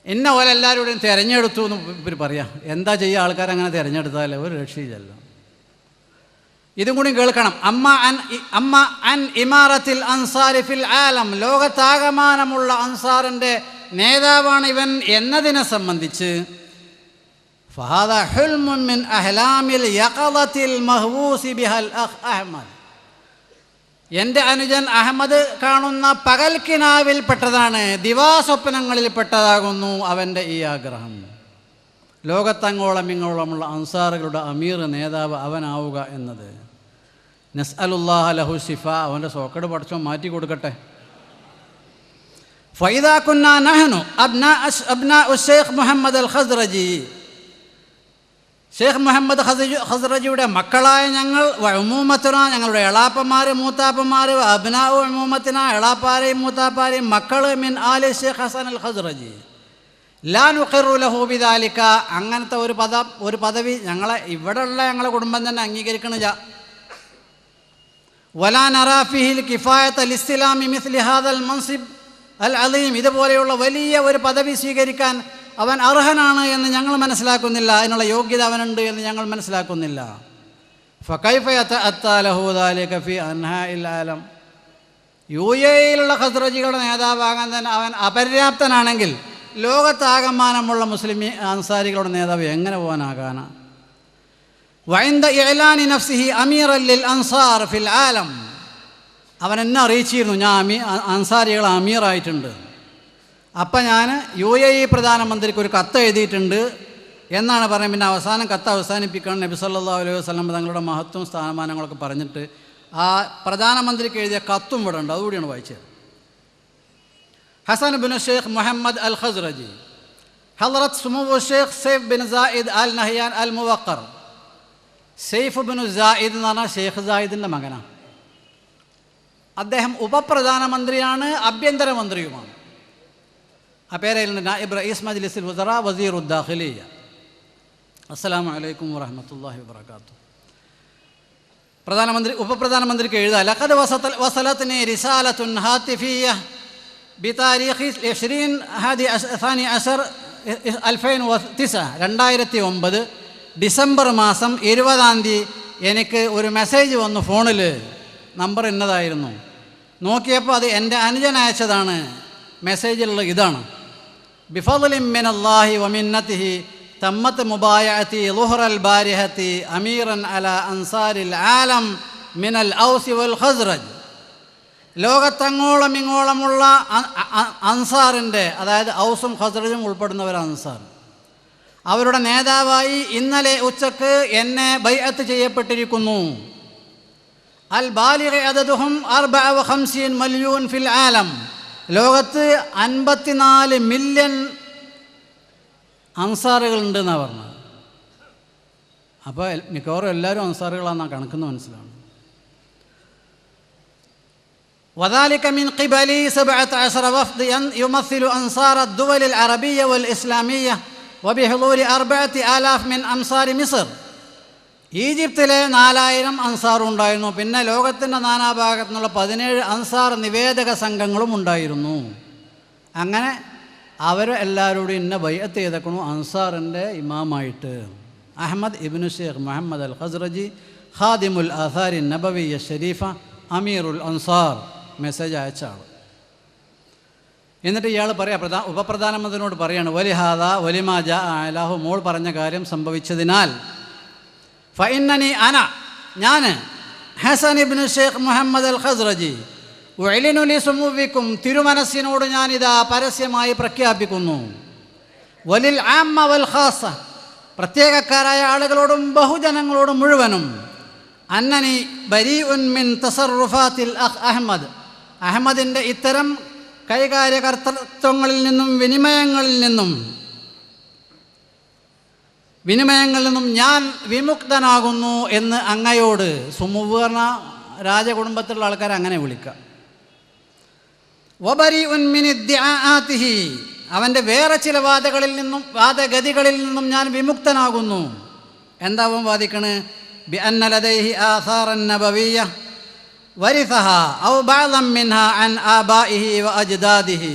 ഇന്ന പോലെ എല്ലാവരുടെയും തിരഞ്ഞെടുത്തു എന്ന് ഇവർ പറയാം. എന്താ ചെയ്യുക, ആൾക്കാരങ്ങനെ തിരഞ്ഞെടുത്താൽ ഒരു രക്ഷയില്ലല്ലോ. ഇതും കൂടി കേൾക്കണം. അമ്മ അൻ ഇമാറത്തിൽ അൻസാരി ഫിൽ ആലം. ലോകത്താകമാനമുള്ള അൻസാറിൻ്റെ നേതാവാണ് ഇവൻ എന്നതിനെ സംബന്ധിച്ച് ഫഹാദാ ഹുൽമുൻ മിൻ അഹ്ലാമിൽ യഖളത്തിൽ മഹ്വൂസി ബിഹൽ അഖ് അഹ്മദ്. എൻ്റെ അനുജൻ അഹമ്മദ് കാണുന്ന പകൽക്കിനാവിൽപ്പെട്ടതാണ്, ദിവാസ്വപ്നങ്ങളിൽപ്പെട്ടതാകുന്നു അവൻ്റെ ഈ ആഗ്രഹം. ലോകത്തങ്ങോളം ഇങ്ങോളമുള്ള അൻസാറുകളുടെ അമീർ, നേതാവ് അവനാവുക എന്നത്. നസ്അലുല്ലാഹ ലഹു ശിഫ. അവൻ്റെ സോക്കട് പഠിച്ചോ മാറ്റി കൊടുക്കട്ടെ. ഫൈദാ കുന്നാ നഹ്നു അബ്നാഉ ശൈഖ് മുഹമ്മദ് അൽ ഖസ്റജി. ഷെയ്ഖ് മുഹമ്മദ് ഖസ്റജിയുടെ മക്കളായ ഞങ്ങൾ, ഉമൂമത്തിന ഞങ്ങളുടെ എളാപ്പന്മാർ മൂത്താപ്പന്മാർ, അബ്നാഉ ഉമൂമത്തിന എളാപ്പാരെയും മൂത്താപ്പാരെയും മക്കൾ, മിൻ ആലി ഷെയ്ഖ് ഹസൻ അൽ ഖസ്റജി ലാ നുഖിറു ലഹു ബിദാലിക. അങ്ങനത്തെ ഒരു പദവി ഇവിടെയുള്ള ഞങ്ങളെ കുടുംബം തന്നെ അംഗീകരിക്കണില്ല. വലാ നറാ ഫീഹിൽ കിഫായത ലിസ്തിലാമി മിസ്ലി ഹാദൽ മൻസിബ് അൽ അലീം. ഇതുപോലെയുള്ള വലിയ ഒരു പദവി സ്വീകരിക്കാൻ അവൻ അർഹനാണ് എന്ന് ഞങ്ങൾ മനസ്സിലാക്കുന്നില്ല. അതിനുള്ള യോഗ്യത അവനുണ്ട് എന്ന് ഞങ്ങൾ മനസ്സിലാക്കുന്നില്ല. ഫകൈഫ യതഅത്താ ലഹു ദാലിക ഫീ അൻഹാഇൽ ആലം. യുഎഇയിലുള്ള ഖസ്റജികളുടെ നേതാവാകാൻ തന്നെ അവൻ അപര്യാപ്തനാണെങ്കിൽ ലോകത്താകമാനമുള്ള മുസ്ലിം അൻസാരികളുടെ നേതാവ് എങ്ങനെ പോകാനാകാനാ? വഇൻദ ഇഅ്ലാനി നഫ്സിഹി അമീറൻ ലിൽ അൻസാർ ഫിൽ ആലം. അവൻ എന്നെ അറിയിച്ചിരുന്നു ഞാൻ അൻസാരികൾ അമീറായിട്ടുണ്ട്. അപ്പം ഞാൻ UAE പ്രധാനമന്ത്രിക്ക് ഒരു കത്ത് എഴുതിയിട്ടുണ്ട് എന്നാണ് പറയുന്നത്. പിന്നെ അവസാനം കത്ത് അവസാനിപ്പിക്കണം. നബി സല്ലല്ലാഹു അലൈഹി വസല്ലം തങ്ങളുടെ മഹത്വം സ്ഥാനമാനങ്ങളൊക്കെ പറഞ്ഞിട്ട് ആ പ്രധാനമന്ത്രിക്ക് എഴുതിയ കത്തും ഇവിടെ ഉണ്ട്. അതുകൂടിയാണ് വായിച്ചത്. ഹസൻ ബിൻ ഷെയ്ഖ് മുഹമ്മദ് അൽ ഖസ്റജി, ഹളറത്ത് സുമു ഷെയ്ഖ് സെയ്ഫ് ബിൻ സായിദ് അൽ നഹ്യാൻ അൽ മുവക്കർ. സെയ്ഫ് ബിൻ സായിദ് എന്ന് പറഞ്ഞാൽ ഷെയ്ഖ് സായിദിൻ്റെ മകനാണ്. അദ്ദേഹം ഉപപ്രധാനമന്ത്രിയാണ്, ആഭ്യന്തരമന്ത്രിയുമാണ്. ആ പേരായിരുന്നു നായിബ് റഈസ് മജ്ലിസുൽ വസറ വസീറുദ്ദാഖിലിയ്യ. അസ്സലാമു അലൈക്കും വറഹ്മത്തുള്ളാഹി വബറകാതുഹു. ഉപപ്രധാനമന്ത്രിക്ക് എഴുതാം. ലഖദ് വസലത്നി റിസാലത്തുൻ ഹാത്തിഫിയ്യ ബിതാരീഖി 2009 ഡിസംബർ മാസം 20 എനിക്ക് ഒരു മെസ്സേജ് വന്നു ഫോണിൽ. നമ്പർ ഇന്നതായിരുന്നു. നോക്കിയപ്പോൾ അത് എൻ്റെ അനുജൻ അയച്ചതാണ്. മെസ്സേജിലുള്ള ഇതാണ്: ബിഫദ്ലിൻ മിനല്ലാഹി വമിന്നതിഹി തമ്മത്ത് മുബായഅതി ളുഹ്റൽ ബാരിഹത്തി അമീറൻ അല അൻസാരിൽ ആലം മിനൽ ഔസ് വൽ ഖസ്റജ്. ലോകത്തങ്ങോളം ഇങ്ങോളമുള്ള അൻസാറിൻ്റെ, അതായത് ഔസും ഖസ്റജും ഉൾപ്പെടുന്നവർ അൻസാർ, അവരുടെ നേതാവായി ഇന്നലെ ഉച്ചക്ക് എന്നെ ബൈഅത്ത് ചെയ്യപ്പെട്ടിരിക്കുന്നു. അൽ ബാലിഗ് അദദുഹും 54 മില്യൺ ഫിൽ ആലം. ലോകത്ത് 54 മില്യൺ അൻസാറുകളുണ്ടെന്നാണ് പറഞ്ഞത്. അപ്പോൾ മിക്കവാറും എല്ലാവരും അൻസാറുകളാണെന്നാണ് കണക്കെന്ന് മനസ്സിലാണ്. وذلك من قبل 17 وفد يمثل أنصار الدول العربية والإسلامية وبحضور 4000 من أمصار مصر. ഈജിപ്തിലെ 4000 അൻസാർ ഉണ്ടായിരുന്നു. പിന്നെ ലോകത്തിൻ്റെ നാനാഭാഗത്തു നിന്നുള്ള 17 അൻസാർ നിവേദക സംഘങ്ങളും ഉണ്ടായിരുന്നു. അങ്ങനെ അവർ എല്ലാവരോടും ഇന്ന ബൈഅത്ത് ചെയ്തേക്കണു അൻസാറിൻ്റെ ഇമാമായിട്ട്. അഹമ്മദ് ഇബ്നു ഷെയ്ഖ് മുഹമ്മദ് അൽ ഖസ്റജി ഖാദിമുൽ ആസാരി നബവിയ ഷരീഫ അമീറുൽ അൻസാർ മെസ്സേജ് അയച്ച ആൾ. എന്നിട്ട് ഇയാൾ ഉപപ്രധാനമന്ത്രിയോട് പറയാണ് വലിഹാദ വലിമാജ അലാഹു മോൾ പറഞ്ഞ കാര്യം സംഭവിച്ചതിനാൽ ഫഇന്നനി ഞാൻ ഹസൻ ഇബ്നു ഷെയ്ഖ് മുഹമ്മദ് അൽ ഖസ്റജി ഉഅ്ലിനു ലിസുമുവിക്കും തിരുമനസ്സിനോട് ഞാനിതാ പരസ്യമായി പ്രഖ്യാപിക്കുന്നു വലിൽ ആമ്മ വൽ ഖാസ പ്രത്യേകക്കാരായ ആളുകളോടും ബഹുജനങ്ങളോടും മുഴുവനും അന്നനി ബരീഉൻ മിൻ തസറുഫാത്തിൽ അഹ്മദിൻ്റെ ഇത്തരം കൈകാര്യകർത്തൃത്വങ്ങളിൽ നിന്നും വിനിമയങ്ങളിൽ നിന്നും ഞാൻ വിമുക്തനാകുന്നു എന്ന് അങ്ങയോട് സുമുവ് പറഞ്ഞ രാജകുടുംബത്തിലുള്ള ആൾക്കാരെ അങ്ങനെ വിളിക്കാം. വബരീഉൻ മിൻ ഇദ്ദിആഅതിഹി അവൻ്റെ വേറെ ചില വാദഗതികളിൽ നിന്നും ഞാൻ വിമുക്തനാകുന്നു. എന്താവും വാദിക്കണ്? ബിഅന്ന ലദൈഹി ആസാറൻ നബവിയ്യ വരിസഹ ഔ ബഅദൻ മിൻഹാ അൻ ആബാഇഹി വ അജ്ദാദിഹി.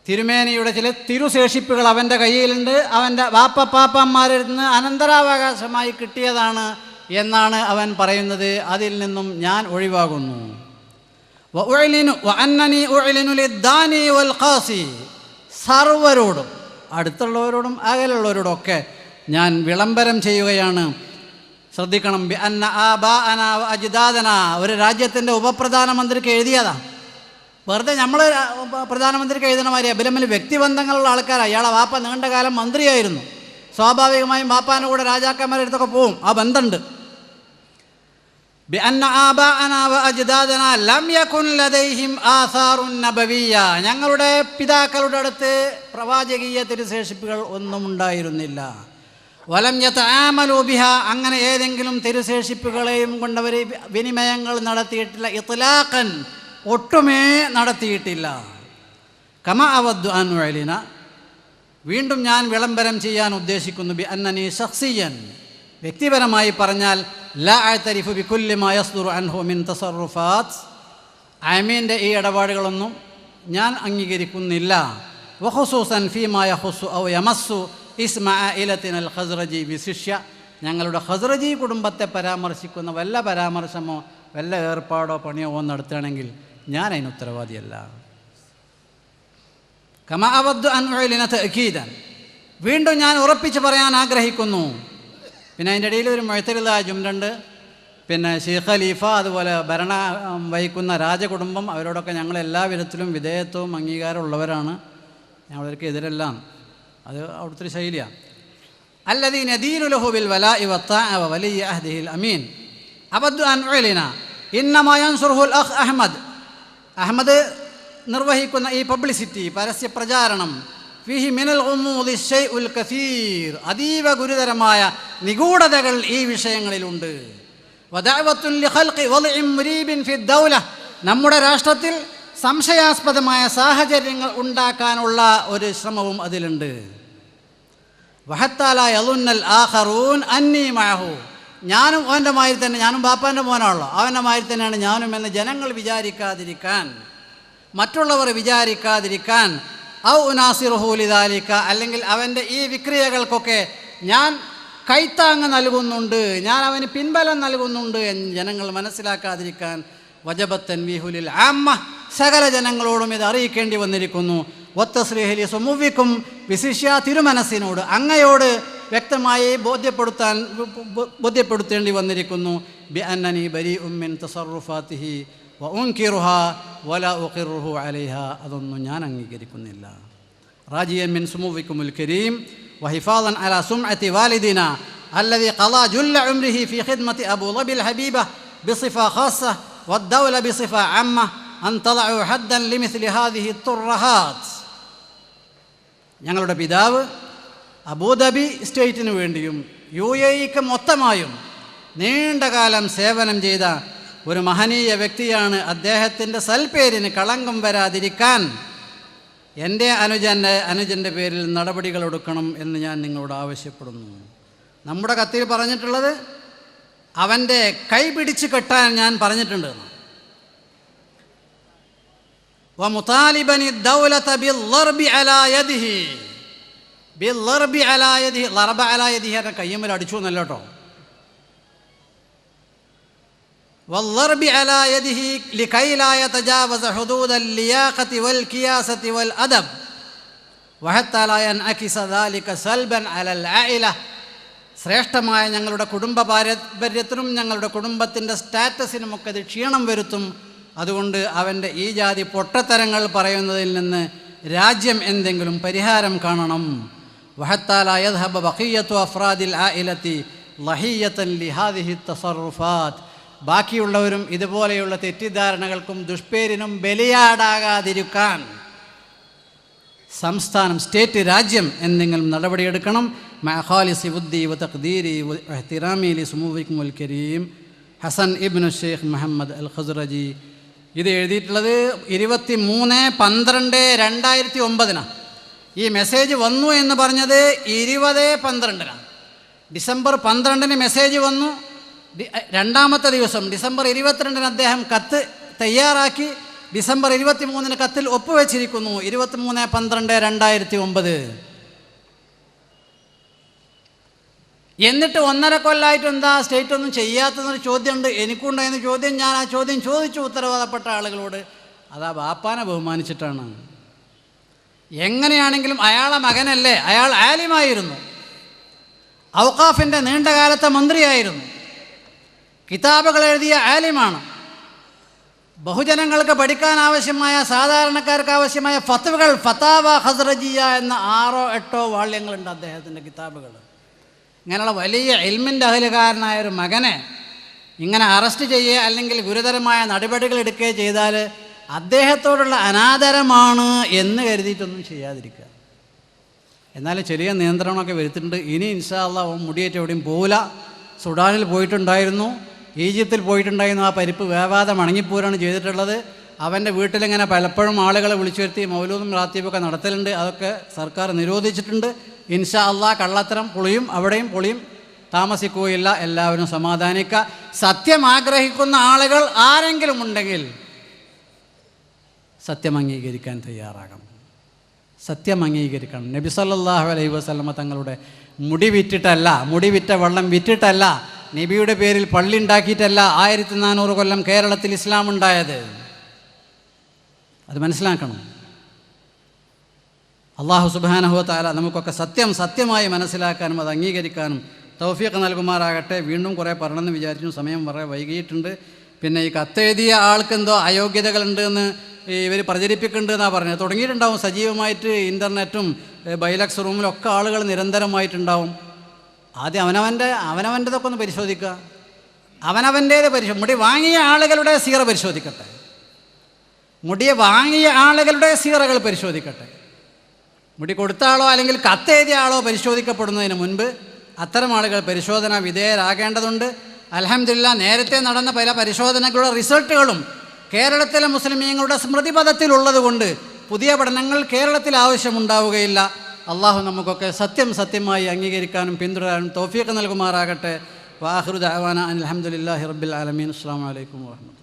തിരുമേനിയുടെ ചില തിരുശേഷിപ്പുകൾ അവൻ്റെ കയ്യിലുണ്ട്, അവൻ്റെ വാപ്പപ്പാപ്പന്മാരിൽ നിന്ന് അനന്തരാവകാശമായി കിട്ടിയതാണ് എന്നാണ് അവൻ പറയുന്നത്. അതിൽ നിന്നും ഞാൻ ഒഴിവാകുന്നു. സർവരോടും അടുത്തുള്ളവരോടും അകലുള്ളവരോടും ഒക്കെ ഞാൻ വിളംബരം ചെയ്യുകയാണ്. ശ്രദ്ധിക്കണം. ബിഅന്ന ആബാഅന വ അജ്ദാദന ഒരു രാജ്യത്തിൻ്റെ ഉപപ്രധാനമന്ത്രിക്ക് എഴുതിയതാ. വെറുതെ നമ്മൾ പ്രധാനമന്ത്രിക്ക് എഴുതുന്ന മാതിരി അബിലമ്മൽ വ്യക്തിബന്ധങ്ങളുള്ള ആൾക്കാരാണ്. അയാളെ വാപ്പ നീണ്ട കാലം മന്ത്രിയായിരുന്നു. സ്വാഭാവികമായും വാപ്പാൻ്റെ കൂടെ രാജാക്കന്മാരുടെ അടുത്തൊക്കെ പോവും. ആ ബന്ധമുണ്ട്. ബിഅന്ന ആബാഅന വ അജ്ദാദന ലം യകുൻ ലദൈഹിം ആസാറുൻ നബവിയ്യ ഞങ്ങളുടെ പിതാക്കളുടെ അടുത്ത് പ്രവാചകീയ തിരുശേഷിപ്പുകൾ ഒന്നും ഉണ്ടായിരുന്നില്ല. വലം യതആമലു ബിഹ അങ്ങനെ ഏതെങ്കിലും തിരുശേഷിപ്പുകളെയും കൊണ്ടവർ വിനിമയങ്ങൾ നടത്തിയിട്ടില്ല. ഇത്ലാഖൻ ഒട്ടുമേ നടത്തിയിട്ടില്ല. കമ അവദ്ദു അൻ ഉഅ്ലിന വീണ്ടും ഞാൻ വിളംബരം ചെയ്യാൻ ഉദ്ദേശിക്കുന്നു. ബി അന്നനി ശഖ്സിയൻ വ്യക്തിപരമായി പറഞ്ഞാൽ ലാ അഅ്തരിഫു ബികുല്ലി മാ യസ്ദുറു അൻഹു മിൻ തസറുഫാത്ത് ആമീൻ്റെ ഈ ഇടപാടുകളൊന്നും ഞാൻ അംഗീകരിക്കുന്നില്ല. വഖുസൂസൻ ഫീമാ യഖുസ്സു ഔ യമസ്സു ഇസ്മ ആയിലത്തിൻ അൽ ഖസ്റജി വിശിഷ്യ ഞങ്ങളുടെ ഖസ്റജി കുടുംബത്തെ പരാമർശിക്കുന്ന വല്ല പരാമർശമോ വല്ല ഏർപ്പാടോ പണിയോ നടത്തുകയാണെങ്കിൽ ഞാൻ അതിന് ഉത്തരവാദിയല്ല. കമ അവദ്ദു അൻ ഉഅ്ലിന തഅകീദൻ വീണ്ടും ഞാൻ ഉറപ്പിച്ച് പറയാൻ ആഗ്രഹിക്കുന്നു. പിന്നെ അതിൻ്റെ ഇടയിൽ ഒരു മുഅ്തരിള ജുംലുണ്ട്. പിന്നെ ഷെയ്ഖ് ഖലീഫ അതുപോലെ ഭരണം വഹിക്കുന്ന രാജകുടുംബം അവരോടൊക്കെ ഞങ്ങൾ എല്ലാ വിധത്തിലും വിധേയത്വവും അംഗീകാരം ഉള്ളവരാണ്. ഞങ്ങൾക്ക് എതിരല്ല. അത് അവിടുത്തെ ഒരു ശൈലിയാണ്. അല്ലദീന ദീനു ലഹു ബിൽ വലാഇ വത്താഅ വ വലിയ അഹ്ദിഹിൽ അമീൻ അബദ്ദു അൻ ഉഅ്ലിന ഇന്നമാ യൻസുറുൽ അഖ് അഹ്മദ് നിർവഹിക്കുന്ന ഈ പബ്ലിസിറ്റി പരസ്യ പ്രചാരണം ഫീഹി മിനൽ ഗുമൂദി ശൈഉൽ കസീർ അതീവ ഗുരുതരമായ നിഗൂഢതകൾ ഈ വിഷയങ്ങളിലുണ്ട്. വദഅവത്തുൻ ലിഖൽഖി വദ്ഇ മുരീബിൻ ഫി ദൗല നമ്മുടെ രാഷ്ട്രത്തിൽ സംശയാസ്പദമായ സാഹചര്യങ്ങൾ ഉണ്ടാക്കാനുള്ള ഒരു ശ്രമവും അതിലുണ്ട്. വഹത്താല യളുന്നൽ ആഖറൂൻ അന്നീ മഅഹു ഞാനും അവൻ്റെ മാതിരി തന്നെ ഞാനും ബാപ്പാൻ്റെ മോനാണല്ലോ അവൻ്റെ മാതിരി തന്നെയാണ് ഞാനും എന്ന് ജനങ്ങൾ വിചാരിക്കാതിരിക്കാൻ മറ്റുള്ളവർ വിചാരിക്കാതിരിക്കാൻ ഔ ഉനാസിറുഹു ലിദാലിക അല്ലെങ്കിൽ അവൻ്റെ ഈ വിക്രിയകൾക്കൊക്കെ ഞാൻ കൈത്താങ്ങ് നൽകുന്നുണ്ട്, ഞാൻ അവന് പിൻബലം നൽകുന്നുണ്ട് എന്ന് ജനങ്ങൾ മനസ്സിലാക്കാതിരിക്കാൻ വജബത്തൻ വിഹുലിൽ ആമ്മ സകല ജനങ്ങളോടും ഇത് അറിയിക്കേണ്ടി വന്നിരിക്കുന്നു. വത്തസ്രീഹലി സുമുവിക്കും വിശിഷ്യ തിരുമനസ്സിനോട് അങ്ങയോട് വ്യക്തമായി ബോധ്യപ്പെടുത്തേണ്ടി വന്നിരിക്കുന്നു. ബി അന്നനി ബരീഉം മിൻ തസറുഫാതിഹി വ ഉൻകിറുഹാ വലാ ഉഖിറുഹു അലൈഹാ അതൊന്നും ഞാൻ അംഗീകരിക്കുന്നില്ല. റാജിയൻ മിൻ സുമുവിക്കുമുൽ കരീം വഹിഫാദൻ അലാ സുംഅതി വാലിദിന അല്ലദി ഖളാ ജുല്ല ഉംരിഹി ഫി ഖിദ്മതി അബൂദബിൽ ഹബീബ ബിസിഫ ഖാസ്സ വദ്ദൗല ബിസിഫ അമ്മ അൻ തളഉ ഹദ്ദൻ ലിമിസ്ലി ഹാദിഹി തുർറഹാത്ത് ഞങ്ങളുടെ പിതാവ് അബുദാബി സ്റ്റേറ്റിന് വേണ്ടിയും UAEക്ക് മൊത്തമായും നീണ്ടകാലം സേവനം ചെയ്ത ഒരു മഹനീയ വ്യക്തിയാണ്. അദ്ദേഹത്തിൻ്റെ സൽപ്പേരിന് കളങ്കം വരാതിരിക്കാൻ എൻ്റെ അനുജൻ്റെ പേരിൽ നടപടികൾ എടുക്കണം എന്ന് ഞാൻ നിങ്ങളോട് ആവശ്യപ്പെടുന്നു. നമ്മുടെ കത്തിൽ പറഞ്ഞിട്ടുള്ളത് അവൻ്റെ കൈ പിടിച്ച് കെട്ടാൻ ഞാൻ പറഞ്ഞിട്ടുണ്ട്. വമുതാലിബനി ദൗലത ബിൽളർബി അലാ യദിഹി, ബിൽളർബി അലാ യദിഹി, ലർബ അലാ യദിഹി എന്ന കയ്യമ്മൽ അടിച്ചു എന്നല്ല കേട്ടോ. വല്ലർബി അലാ യദിഹി ലികൈ ലാ യതജാവസ ഹുദൂദൽ ലിയാഖതി വൽ ഖിയാസതി വൽ അദബ് വഹത്താ ലാ യൻഅകിസ ദാലിക സൽബൻ അലൽ ആയില. ശ്രേഷ്ഠമായ ഞങ്ങളുടെ കുടുംബ പാരമ്പര്യത്തിനും ഞങ്ങളുടെ കുടുംബത്തിൻ്റെ സ്റ്റാറ്റസിനുമൊക്കെ അത് ക്ഷീണം വരുത്തും. അതുകൊണ്ട് അവൻ്റെ ഈ ജാതി പൊട്ടത്തരങ്ങൾ പറയുന്നതിൽ നിന്ന് രാജ്യം എന്തെങ്കിലും പരിഹാരം കാണണം. വഹത്താ ലാ യദ്ഹബ ബഖിയ്യത്തു അഫ്രാദിൽ ആയിലത്തി ലഹിയ്യതൻ ലിഹാദിഹി തസറുഫാത്ത്. ബാക്കിയുള്ളവരും ഇതുപോലെയുള്ള തെറ്റിദ്ധാരണകൾക്കും ദുഷ്പേരിനും ബലിയാടാകാതിരിക്കാൻ സംസ്ഥാനം, സ്റ്റേറ്റ്, രാജ്യം എന്തെങ്കിലും നടപടിയെടുക്കണം. മഅഖാലിസി വുദ്ദി വതഖ്ദീരി വഇഹ്തിറാമി ലിസുമൂവിക്കുമുൽ കരീം. ഹസൻ ഇബ്നു ഷെയ്ഖ് മുഹമ്മദ് അൽ ഖസ്റജി. ഇത് എഴുതിയിട്ടുള്ളത് 23/12/2009. ഈ മെസ്സേജ് വന്നു എന്ന് പറഞ്ഞത് 20/12. ഡിസംബർ 12 മെസ്സേജ് വന്നു. രണ്ടാമത്തെ ദിവസം ഡിസംബർ 22 അദ്ദേഹം കത്ത് തയ്യാറാക്കി. ഡിസംബർ 23 കത്തിൽ ഒപ്പുവെച്ചിരിക്കുന്നു. 23/12/2009. എന്നിട്ട് 1.5 കൊല്ലമായിട്ട് എന്താ സ്റ്റേറ്റ് ഒന്നും ചെയ്യാത്തതെന്നൊരു ചോദ്യമുണ്ട്. എനിക്കുണ്ടായിരുന്ന ചോദ്യം, ഞാൻ ആ ചോദ്യം ചോദിച്ചു ഉത്തരവാദപ്പെട്ട ആളുകളോട്. അതാ ബാപ്പാനെ ബഹുമാനിച്ചിട്ടാണ്. എങ്ങനെയാണെങ്കിലും അയാളെ മകനല്ലേ, അയാൾ ആലിമായിരുന്നു, ഔഖാഫിൻ്റെ നീണ്ടകാലത്തെ മന്ത്രിയായിരുന്നു, കിതാബുകൾ എഴുതിയ ആലിമാണ്. ബഹുജനങ്ങൾക്ക് പഠിക്കാൻ ആവശ്യമായ, സാധാരണക്കാർക്ക് ആവശ്യമായ ഫത്വകൾ, ഫതാവ ഖസ്റജിയ എന്ന 6-8 വാള്യങ്ങളുണ്ട് അദ്ദേഹത്തിൻ്റെ കിതാബുകൾ. ഇങ്ങനെയുള്ള വലിയ ഇൽമിൻ്റെ അഹലുകാരനായ ഒരു മകനെ ഇങ്ങനെ അറസ്റ്റ് ചെയ്യുക അല്ലെങ്കിൽ ഗുരുതരമായ നടപടികൾ എടുക്കുകയോ ചെയ്താൽ അദ്ദേഹത്തോടുള്ള അനാദരമാണ് എന്ന് കരുതിയിട്ടൊന്നും ചെയ്യാതിരിക്കുക. എന്നാലും ചെറിയ നിയന്ത്രണമൊക്കെ വരുത്തിയിട്ടുണ്ട്. ഇനി ഇൻഷാ അല്ലാഹ് മുടിയേറ്റ് എവിടെയും പോവില്ല. സുഡാനിൽ പോയിട്ടുണ്ടായിരുന്നു, ഈജിപ്തിൽ പോയിട്ടുണ്ടായിരുന്നു. ആ പരിപ്പ് വേവാതെ മണങ്ങിപ്പോരാണ് ചെയ്തിട്ടുള്ളത്. അവൻ്റെ വീട്ടിലിങ്ങനെ പലപ്പോഴും ആളുകളെ വിളിച്ചു വരുത്തി മൗലൂദും റാത്തീബൊക്കെ നടത്തലുണ്ട്. അതൊക്കെ സർക്കാർ നിരോധിച്ചിട്ടുണ്ട്. ഇൻഷാ അല്ലാഹ് കള്ളത്തരം പൊളിയും, അവിടെയും പൊളിയും, താമസിക്കുകയില്ല. എല്ലാവരും സമാധാനിക്കുക. സത്യം ആഗ്രഹിക്കുന്ന ആളുകൾ ആരെങ്കിലും ഉണ്ടെങ്കിൽ സത്യം അംഗീകരിക്കാൻ തയ്യാറാകണം. സത്യം അംഗീകരിക്കണം. നബി സല്ലല്ലാഹു അലൈഹി വസല്ലമ തങ്ങളുടെ മുടി വിറ്റിട്ടല്ല, മുടി വിറ്റ വെള്ളം വിറ്റിട്ടല്ല, നബിയുടെ പേരിൽ പള്ളി ഉണ്ടാക്കിയിട്ടല്ല 1400 കൊല്ലം കേരളത്തിൽ ഇസ്ലാം ഉണ്ടായത്. അത് മനസ്സിലാക്കണം. അല്ലാഹു സുബ്ഹാനഹു വ തആല നമുക്കൊക്കെ സത്യം സത്യമായി മനസ്സിലാക്കാനും അത് അംഗീകരിക്കാനും തൗഫീഖ് നൽകുമാറാകട്ടെ. വീണ്ടും കുറേ പറയണമെന്ന് വിചാരിച്ചു, സമയം വളരെ വൈകിയിട്ടുണ്ട്. പിന്നെ ഈ കത്തെഴുതിയ ആൾക്കെന്തോ അയോഗ്യതകളുണ്ട് എന്ന് ഇവർ പ്രചരിപ്പിക്കുന്നുണ്ട് എന്നാണ് പറഞ്ഞത്. തുടങ്ങിയിട്ടുണ്ടാവും സജീവമായിട്ട്. ഇൻ്റർനെറ്റും ബൈലക്സ് റൂമിലൊക്കെ ആളുകൾ നിരന്തരമായിട്ടുണ്ടാവും. ആദ്യം അവനവൻ്റെതൊക്കെ ഒന്ന് പരിശോധിക്കുക. അവനവൻ്റേത് മുടി വാങ്ങിയ ആളുകളുടെ സീറ പരിശോധിക്കട്ടെ. മുടിയെ വാങ്ങിയ ആളുകളുടെ സീറകൾ പരിശോധിക്കട്ടെ. മുടി കൊടുത്ത ആളോ അല്ലെങ്കിൽ കത്തെഴുതിയ ആളോ പരിശോധിക്കപ്പെടുന്നതിന് മുൻപ് അത്തരം ആളുകൾ പരിശോധന വിധേയരാകേണ്ടതുണ്ട്. അൽഹംദുലില്ലാ നേരത്തെ നടന്ന പല പരിശോധനകളുടെ റിസൾട്ടുകളും കേരളത്തിലെ മുസ്ലിമീങ്ങളുടെ സ്മൃതിപഥത്തിലുള്ളത് കൊണ്ട് പുതിയ പഠനങ്ങൾ കേരളത്തിൽ ആവശ്യമുണ്ടാവുകയില്ല. അള്ളാഹു നമുക്കൊക്കെ സത്യം സത്യമായി അംഗീകരിക്കാനും പിന്തുടരാനും തൗഫീഖ് നൽകുമാറാകട്ടെ. വാഹിറു ദഅവാന അൽഹംദുലില്ലാഹി റബ്ബിൽ ആലമീൻ. അസ്സലാമു അലൈക്കും വറഹ്മത്തുള്ളാഹി.